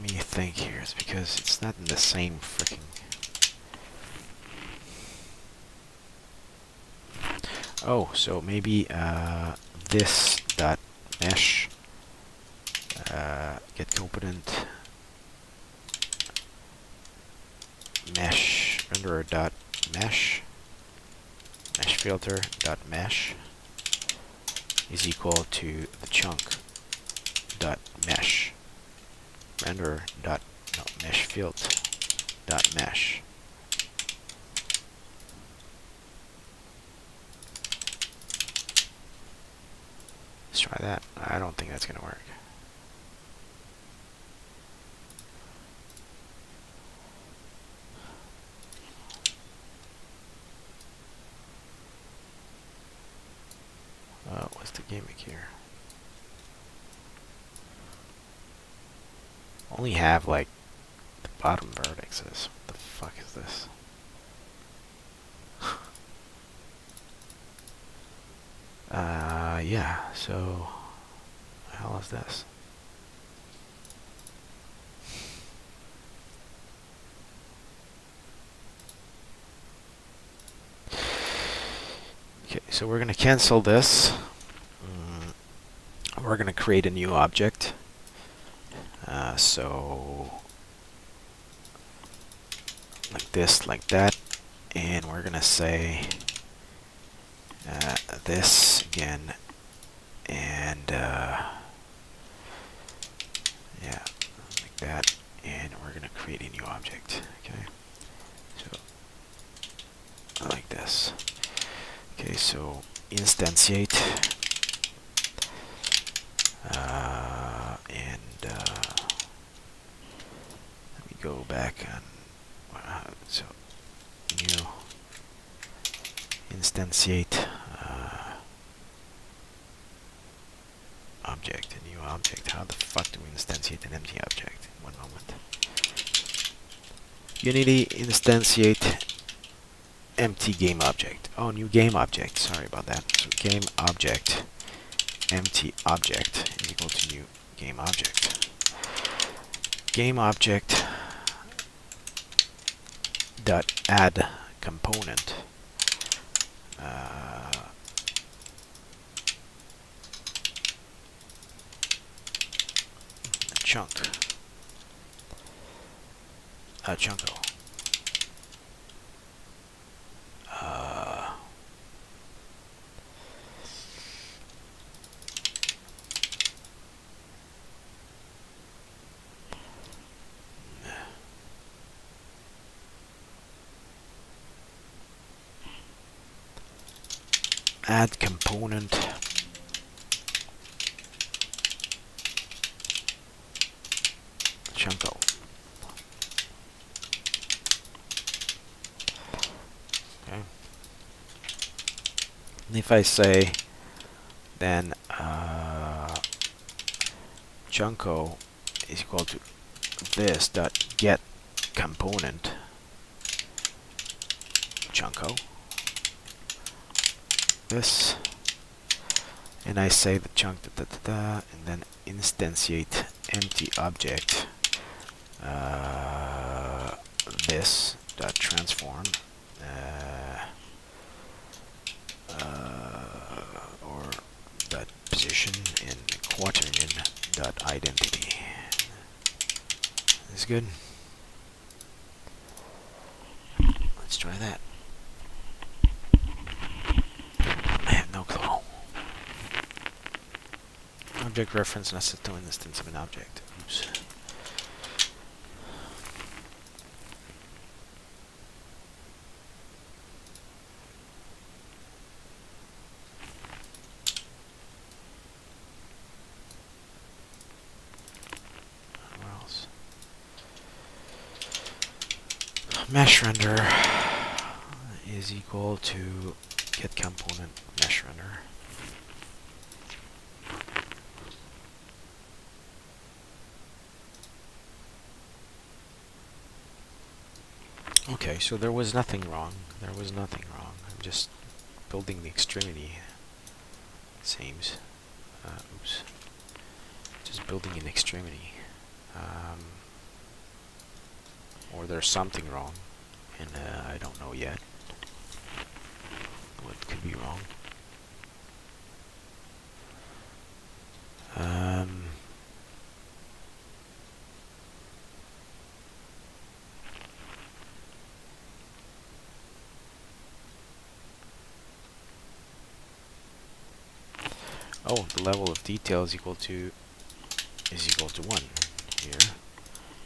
Speaker 1: think here. It's because it's not in the same freaking. Oh, so maybe this dot mesh get component mesh renderer dot mesh filter dot mesh is equal to the chunk dot mesh renderer dot mesh field dot mesh. Let's try that. I don't think that's gonna work. What's the gimmick here? Only have like the bottom vertices. What the fuck is this? Yeah, so what the hell is this? so we're going to cancel this. We're going to create a new object. So like this, like that, and we're going to say this again, and yeah, like that, and we're going to create a new object. Okay, so like this. Okay, so instantiate, and let me go back on. So new instantiate object, a new object. How the fuck do we instantiate an empty object? One moment. Unity instantiate empty game object. Oh, new game object. Sorry about that. So game object empty object is equal to new game object. Game object dot add component. Chunk. Chunko. Add component chunko. Okay. And if I say then chunko is equal to this dot get component chunko, this, and I say the chunk and then instantiate empty object this dot transform or dot position in quaternion dot identity. Is good. Let's try that. I have no clue. Object reference necessary instance of an object. Oops. Where else? Mesh render is equal to get component mesh render. Okay, so there was nothing wrong. There was nothing wrong. I'm just building the extremity. It seems. Oops. Just building an extremity. Or there's something wrong, and I don't know yet what could be wrong. Oh, the level of detail is equal to 1 here.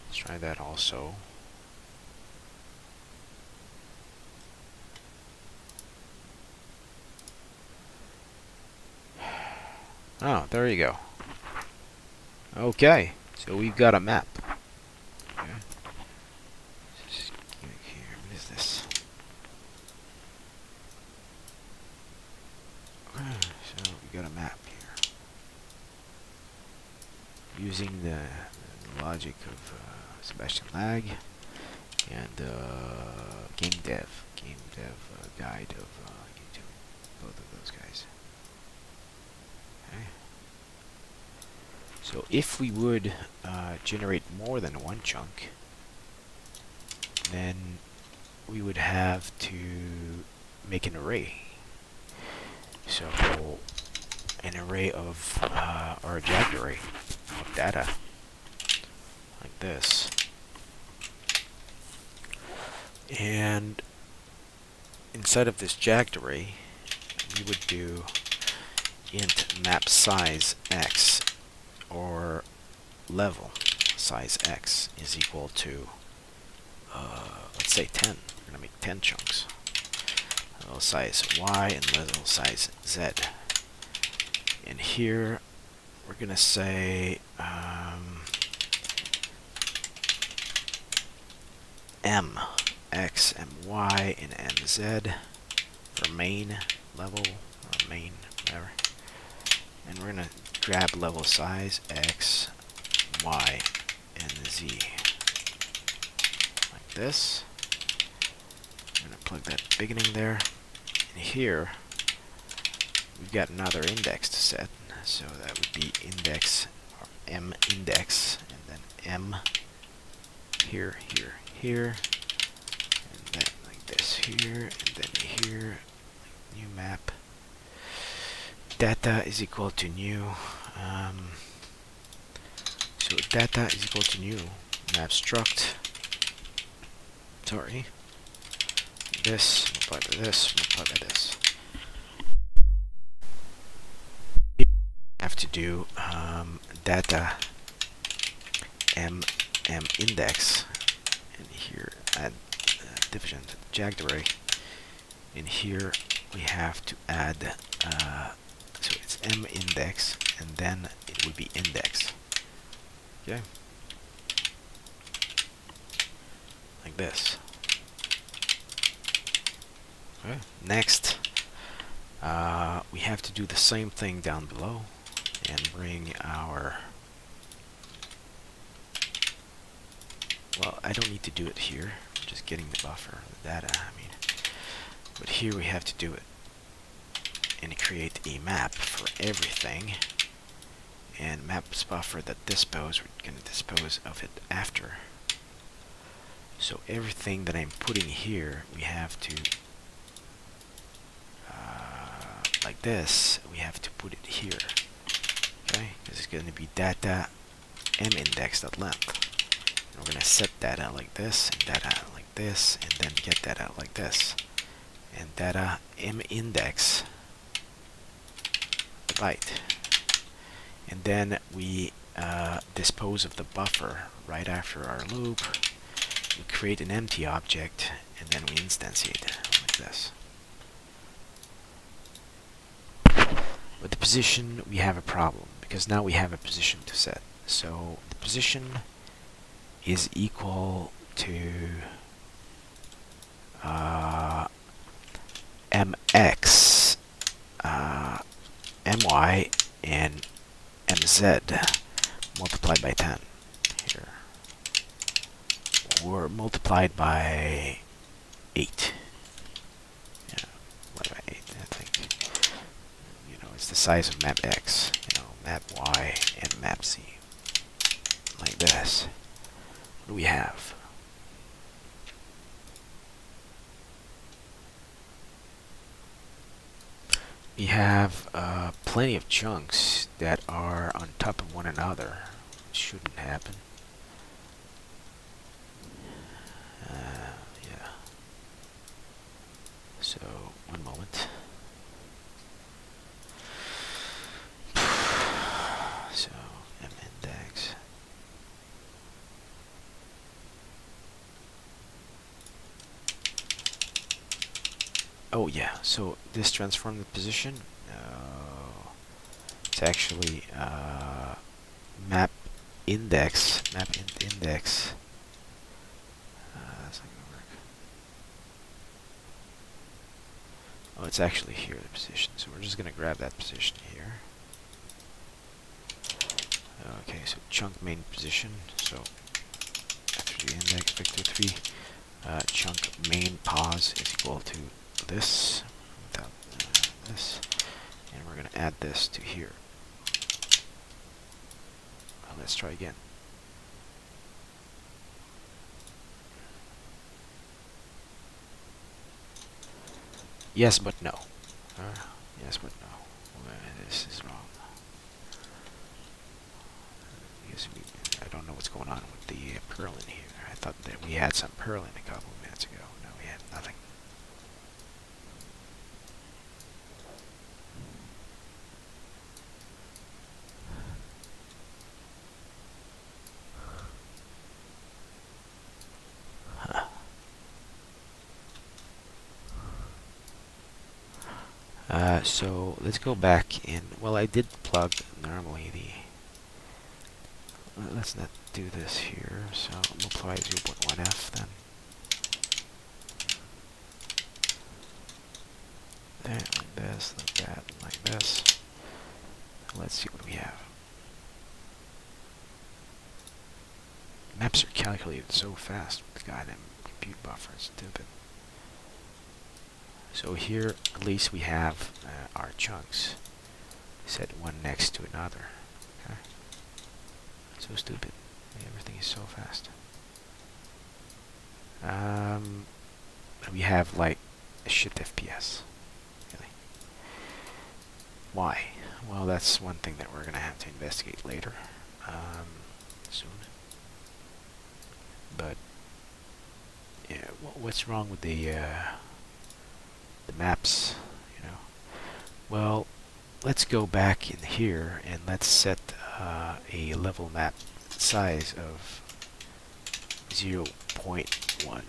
Speaker 1: Let's try that also. Oh, there you go. Okay, so we've got a map. Okay. Just click here. What is this? Okay, so we got a map here. Using the logic of Sebastian Lag and game dev guide of YouTube. Both of those guys. Okay. So if we would generate more than one chunk, then we would have to make an array. so an array of or a jagged array of data like this, and inside of this jagged array we would do int map size x, or level size x is equal to let's say 10. We're gonna make 10 chunks. Level size y and level size z. And here we're gonna say m x, m y, and m z for main level, or main whatever. And we're gonna grab level size x, y, and z like this. I'm gonna plug that beginning there. And here we've got another index to set, so that would be index, or m index, and then m here, here, here, and then like this here, and then here, new map. Data is equal to new. So data is equal to new map struct. Sorry. This multiplied by this multiplied by this. Have to do data m index, and here add division to the jagged array. And here we have to add so it's m index, and then it would be index. Okay, like this. Okay. Next, we have to do the same thing down below and bring our, well, I don't need to do it here, I'm just getting the buffer, the data, I mean, but here we have to do it and create a map for everything, and maps buffer that dispose, we're going to dispose of it after. So everything that I'm putting here, we have to like this, we have to put it here, okay? Because it's going to be data m index dot length. And we're going to set data like this, and data like this, and then get data like this, and data m index the byte. And then we dispose of the buffer right after our loop. We create an empty object, and then we instantiate it like this. With the position, we have a problem, because now we have a position to set. So the position is equal to mx, my, and mz multiplied by 10 here, or multiplied by 8. Yeah, multiplied by 8, I think. You know, it's the size of map x, you know, map y, and map z. Like this. What do we have? We have plenty of chunks that are on top of one another. It shouldn't happen. Yeah. So, one moment. So, m index. Oh yeah, so this transformed the position. No, it's actually map index. Index. That's not gonna work. Oh, it's actually here, the position. So we're just gonna grab that position here. Okay, so chunk main position. So after the index vector 3, chunk main pos is equal to this without this, and we're going to add this to here. Let's try again. Yes, but no. Yeah, this, but no. This is wrong. I don't know what's going on with the purlin here. I thought that we had some purlin a couple of minutes ago. No, we had nothing. So let's go back and, well, I did plug normally the, let's not do this here, so multiply 0.1f then. That, like this, like that, like this. Let's see what we have. Maps are calculated so fast with the goddamn compute buffer, it's stupid. So here, at least we have our chunks set one next to another. Okay. So stupid. Everything is so fast. We have like a shit FPS. Really. Why? Well, that's one thing that we're gonna have to investigate later. Soon. But yeah, what's wrong with the maps? You know. Well, let's go back in here and let's set a level map size of 0.1.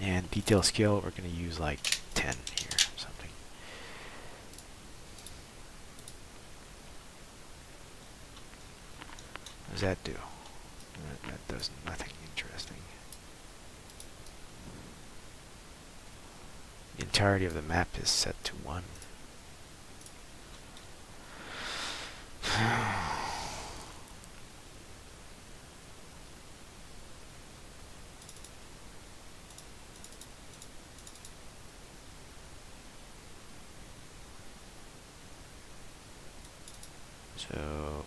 Speaker 1: And detail scale, we're going to use like 10 here or something. What does that do? That does nothing interesting. The entirety of the map is set to 1. So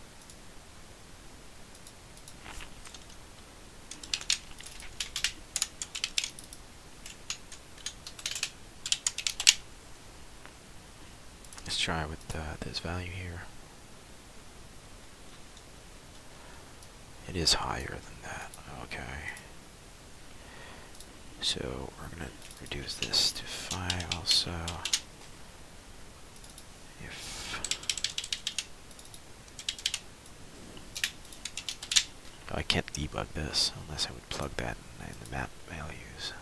Speaker 1: let's try with this value here. It is higher than that. Okay. So we're going to reduce this to 5 also. If I can't debug this unless I would plug that in the map values.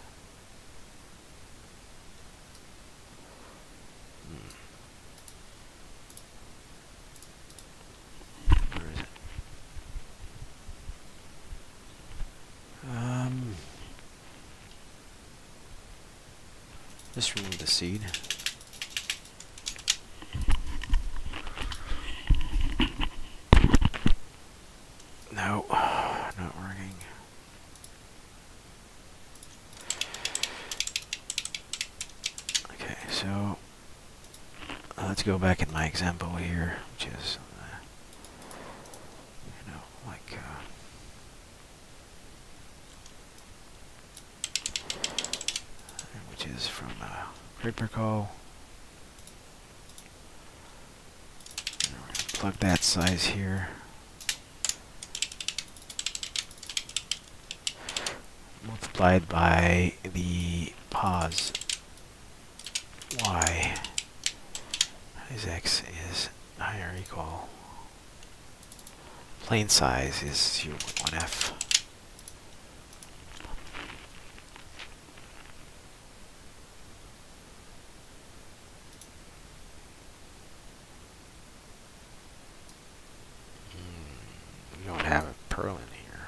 Speaker 1: Where is it? Just remove the seed. No, not working. Okay, so let's go back in my example here, which is, you know, like, which is from Cryptical. And we're going to plug that size here. Multiplied by the pos y as x is higher or equal. Plane size is 0.1f. We don't have a purlin here.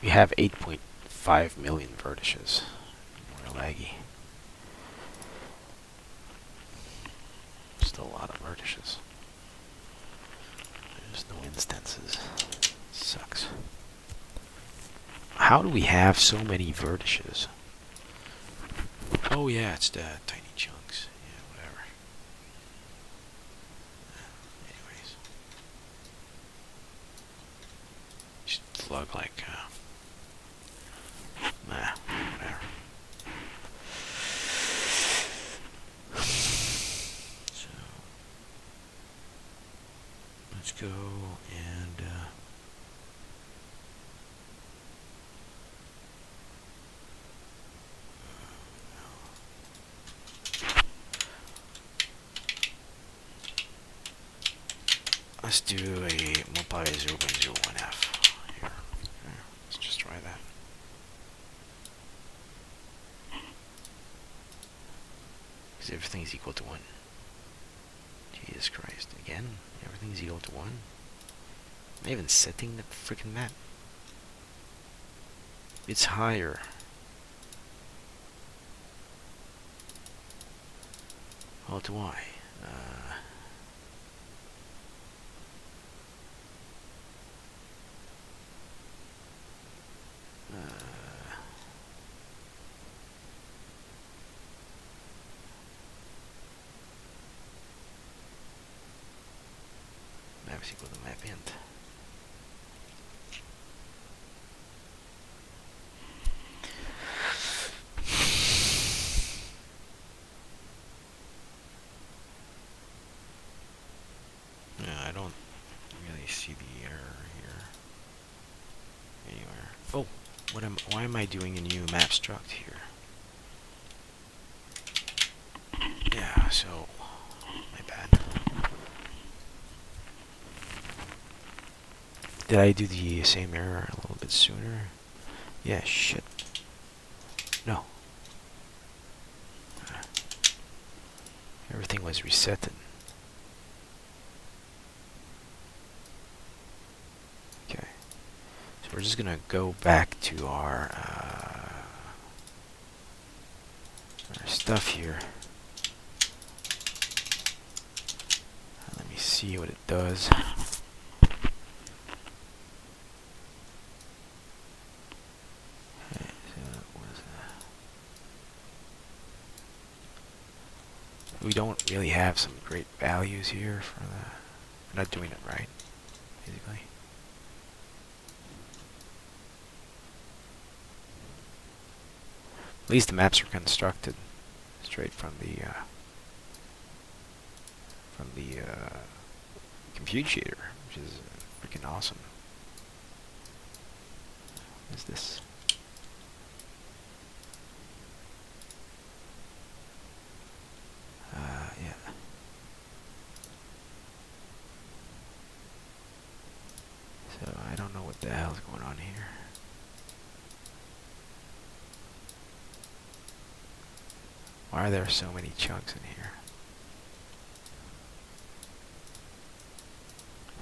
Speaker 1: We have 8.5 million vertices. More laggy. Still a lot of vertices. There's no instances. Sucks. How do we have so many vertices? Oh yeah, it's the tiny chunks. Yeah, whatever. Anyways. Just plug like let's go and let's do a multiply 0.01f here. Let's just try that. Because everything is equal to 1. Jesus Christ. Again, everything is equal to 1. Am I even setting the freaking map? It's higher. Well, to why? Map is equal to map int. Yeah, I don't really see the error here anywhere. Oh, why am I doing a new map struct here? Yeah, so my bad. Did I do the same error a little bit sooner? Yeah, shit. No. Everything was resetted. Okay. So we're just gonna go back to our stuff here. Let me see what it does. We don't really have some great values here for the... We're not doing it right, basically. At least the maps are constructed straight from the compute shader, which is freaking awesome. What is this? Yeah. So I don't know what the hell's going on here. Why are there so many chunks in here?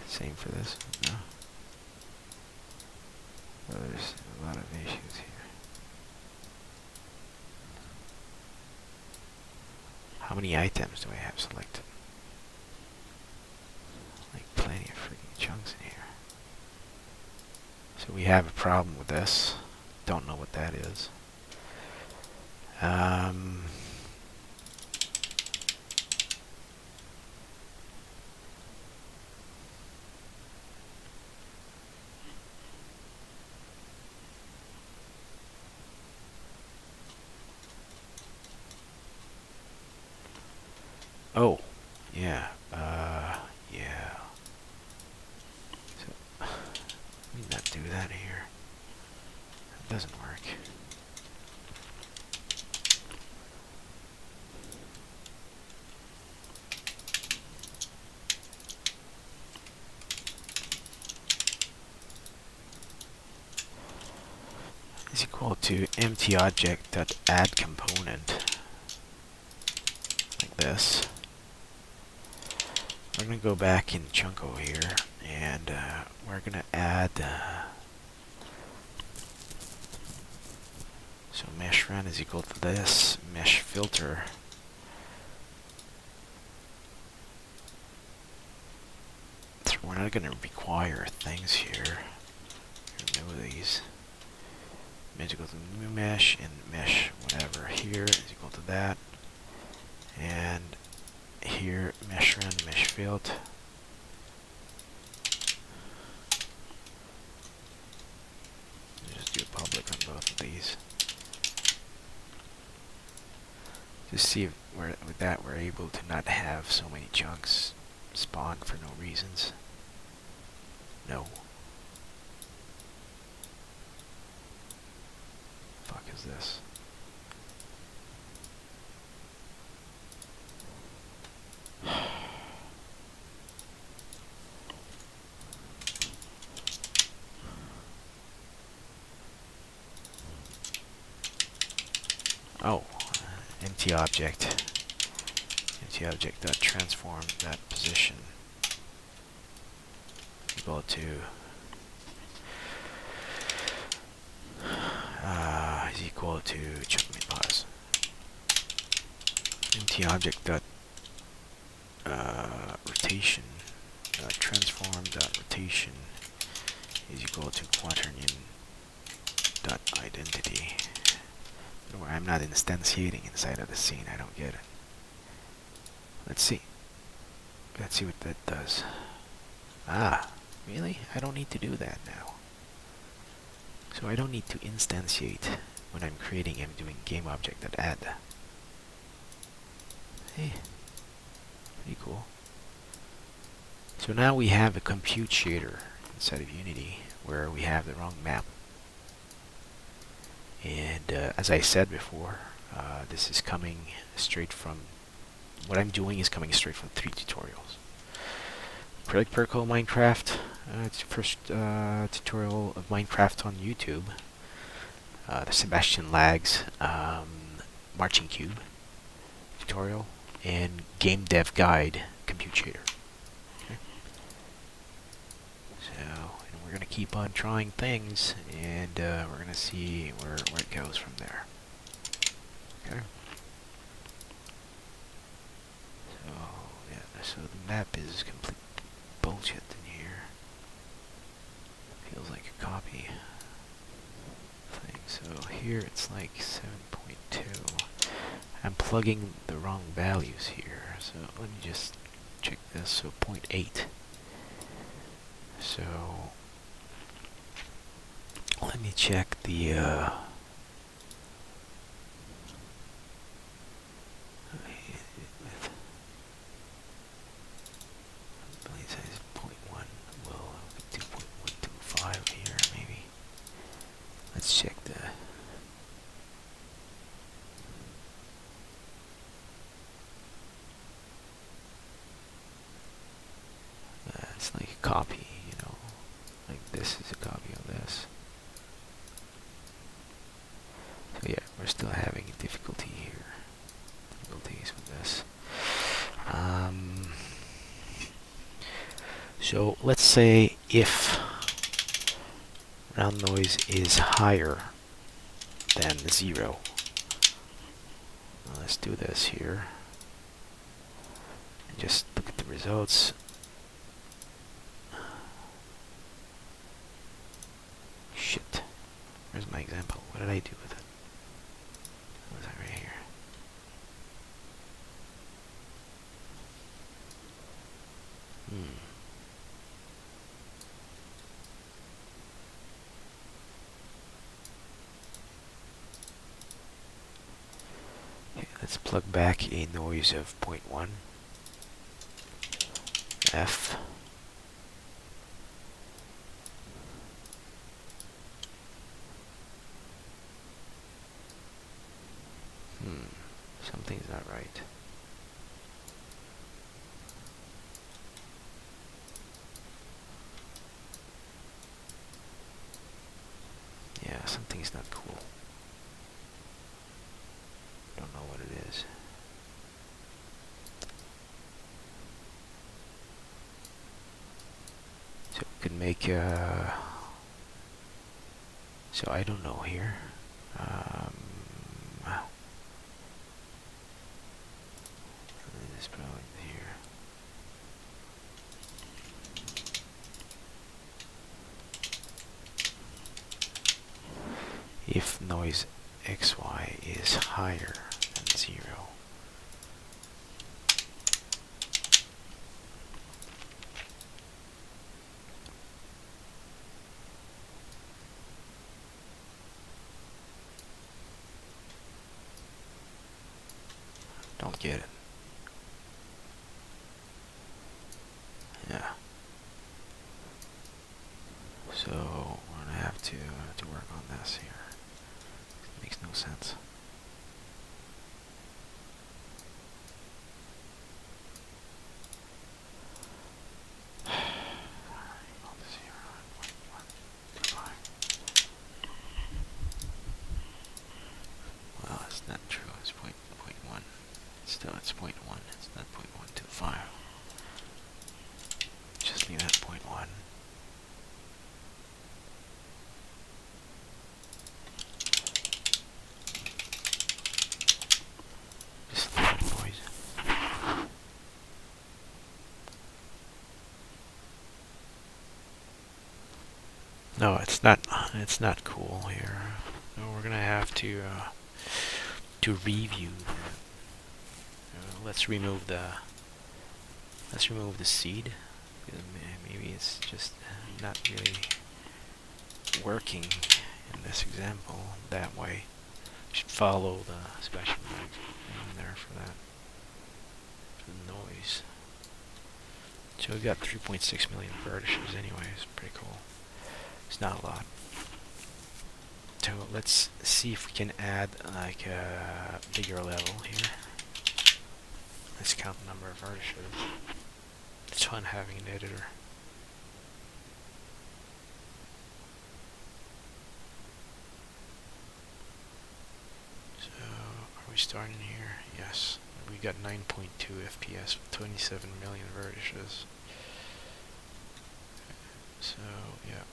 Speaker 1: Same for this? No. Well, there's a lot of issues here. How many items do I have selected? Like plenty of freaking chunks in here. So we have a problem with this. Don't know what that is. Oh, yeah, yeah. So, let me not do that here. That doesn't work. Is equal to empty object dot add component. Like this. We're going to go back in Chunko here, and we're going to add, so mesh run is equal to this, mesh filter. So we're not going to require things here. Remove these. Mesh equal to new mesh, and mesh whatever here is equal to that. And here, mesh run, mesh field. Just do public on both of these. Just see if with that we're able to not have so many chunks spawn for no reasons. No. Fuck is this? Oh, empty object. Empty object dot transform dot position equal to is equal to checkmate pause. Empty object dot rotation dot transform dot rotation is equal to quaternion dot identity. Where I'm not instantiating inside of the scene, I don't get it. Let's see. Let's see what that does. Ah, really? I don't need to do that now. So I don't need to instantiate when I'm creating. I'm doing GameObject.add. Hey, pretty cool. So now we have a compute shader inside of Unity where we have the wrong map. And as I said before, this is coming straight from, what I'm doing is coming straight from 3 tutorials. Project Perco Minecraft, it's the first tutorial of Minecraft on YouTube. The Sebastian Lags Marching Cube tutorial, and Game Dev Guide Compute Shader. Okay. So, and we're going to keep on trying things, and we're going to see where it goes from there. Okay. So, yeah, so the map is complete bullshit in here. Feels like a copy thing. So here it's like 7.2. I'm plugging the wrong values here. So let me just check this. So 0.8. So let me check the size 0.1. Well, we could do 0.125 here maybe. Let's check the it's like a copy, you know, like this is a copy of this. So yeah, we're still having a difficulties with this. So let's say if round noise is higher than 0. Let's do this here. And just look at the results. Shit. Where's my example? What did I do with it? Was that right here? Okay, let's plug back a noise of 0.1. F. Something's not right. Yeah, something's not cool. Don't know what it is. So we can make so I don't know here. This probably here. If noise xy is higher than 0. Don't get it. Yeah. So we're gonna have to work on this here. It makes no sense. Well, it's not true. It's point one. Still, it's point one. It's not 0.125. Just leave that point one. Just leave it, boys. No, it's not. It's not cool here. So we're gonna have to review that. Let's remove the seed. Maybe it's just not really working in this example that way. Should follow the special modes in there for that. For the noise. So we've got 3.6 million vertices anyway. It's pretty cool. It's not a lot. So let's see if we can add like a bigger level here. Let's count the number of vertices. It's fun having an editor. So are we starting here? Yes. We got 9.2 FPS with 27 million vertices. So yeah.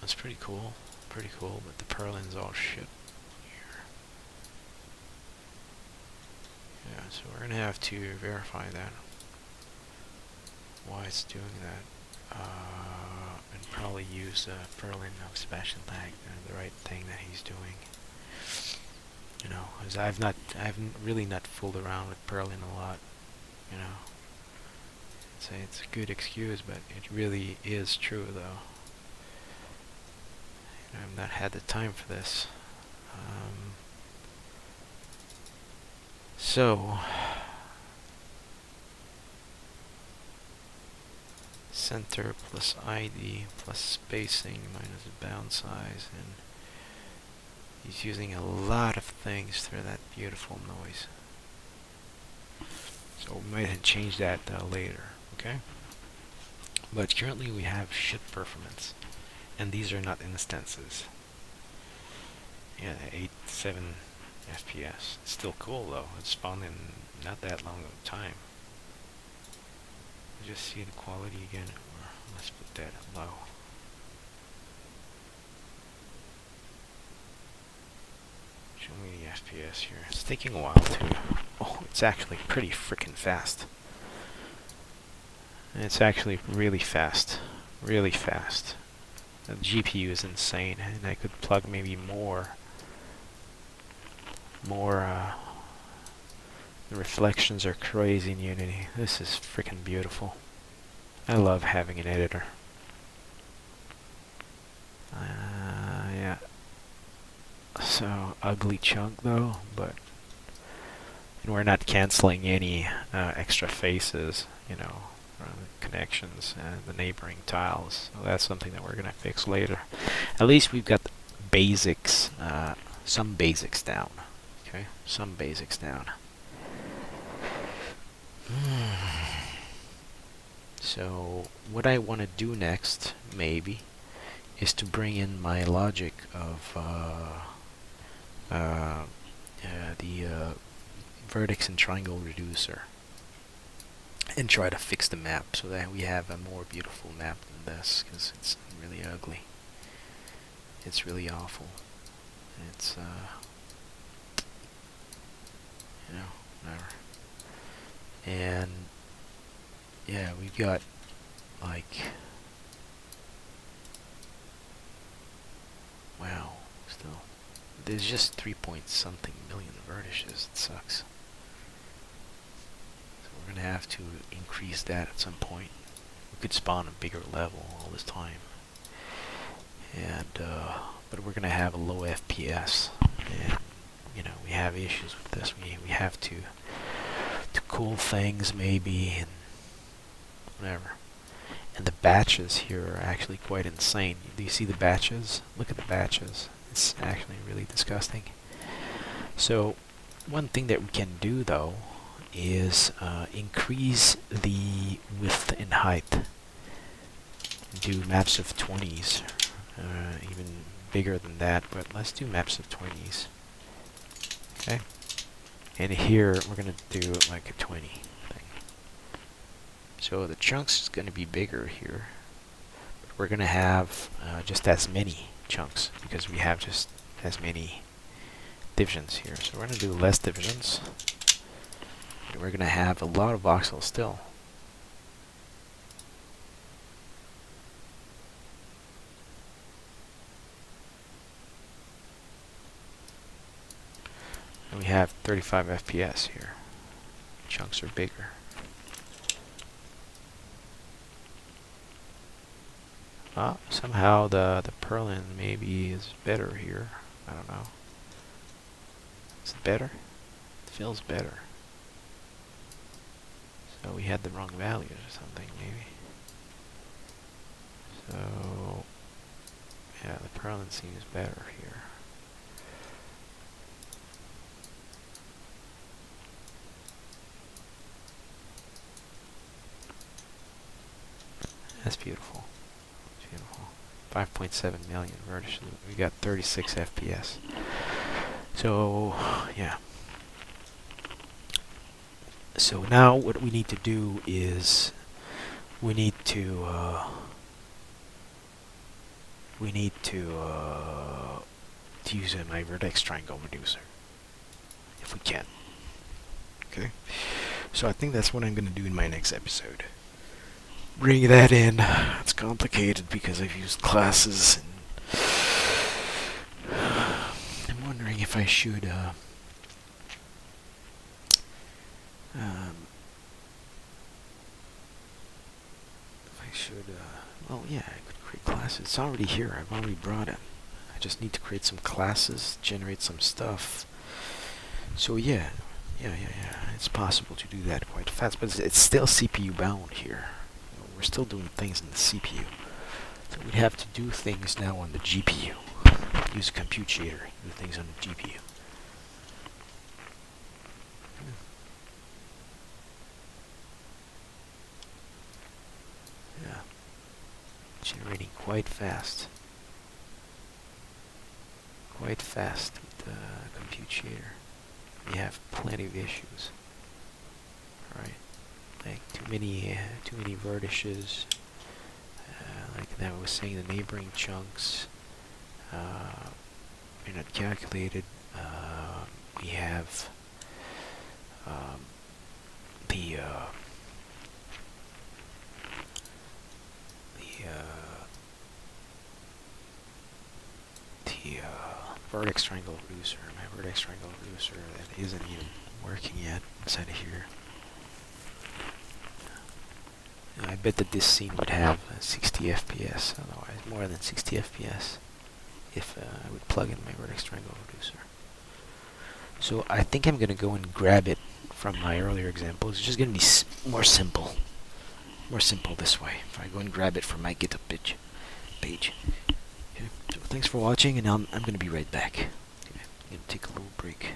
Speaker 1: That's pretty cool. Pretty cool, but the purlin's all shit here. Yeah, so we're gonna have to verify that. Why it's doing that. And probably use purlin of special tag, the right thing that he's doing. You know, as I've really not fooled around with purlin a lot. You know, it's a good excuse, but it really is true though. I've not had the time for this. So center plus ID plus spacing minus bound size, and he's using a lot of things for that beautiful noise. So we might change that later, okay? But currently we have shit performance, and these are not instances. Yeah, 8.7 FPS. It's still cool though. It spawned in not that long of a time. Just see the quality again. Let's put that low. Show me the FPS here. It's taking a while too. Oh, it's actually pretty freaking fast. It's actually really fast. Really fast. The GPU is insane, and I could plug maybe more. The reflections are crazy in Unity. This is freaking beautiful. I love having an editor. Yeah. So ugly chunk though, but we're not canceling any extra faces, you know, connections and the neighboring tiles. So that's something that we're gonna fix later. At least we've got the basics, some basics down. Okay, some basics down. So what I want to do next, maybe, is to bring in my logic of the vertex and triangle reducer, and try to fix the map so that we have a more beautiful map than this, because it's really ugly. It's really awful. It's you know, whatever. And yeah, we've got like, wow, still there's just 3 point something million vertices. It sucks. So we're gonna have to increase that at some point. We could spawn a bigger level all this time, and but we're gonna have a low FPS, and you know, we have issues with this. We have to cool things maybe, and whatever. And the batches here are actually quite insane. Do you see the batches? Look at the batches. It's actually really disgusting. So one thing that we can do though is increase the width and height. Do maps of 20s, even bigger than that, but let's do maps of 20s. Okay. And here we're going to do like a 20 thing. So the chunks is going to be bigger here. But we're going to have just as many chunks because we have just as many divisions here. So we're going to do less divisions. And we're going to have a lot of voxels still. And we have 35 FPS here. Chunks are bigger. Somehow the purlin maybe is better here. I don't know. Is it better? It feels better. So we had the wrong values or something maybe. So yeah, the purlin seems better here. That's beautiful. Beautiful. 5.7 million vertices. We got 36 FPS. So yeah. So now what we need to do is we need to use my vertex triangle reducer if we can. Okay. So I think that's what I'm going to do in my next episode. Bring that in. It's complicated because I've used classes and I'm wondering if I should well yeah, I could create classes. It's already here. I've already brought it. I just need to create some classes, generate some stuff. So yeah, it's possible to do that quite fast, but it's still CPU bound here. We're still doing things in the CPU. So we'd have to do things now on the GPU. Use a compute shader, do things on the GPU. Yeah. Generating quite fast. Quite fast with the compute shader. We have plenty of issues. Alright. Like too many vertices. Like that I was saying, the neighboring chunks are not calculated. We have the vertex triangle reducer. My vertex triangle reducer that isn't even working yet inside of here. I bet that this scene would have 60 FPS, otherwise more than 60 FPS, if I would plug in my vertex triangle reducer. So I think I'm going to go and grab it from my earlier example. It's just going to be more simple. More simple this way, if I go and grab it from my GitHub page. Okay. So thanks for watching, and I'm going to be right back. Okay. I'm going to take a little break.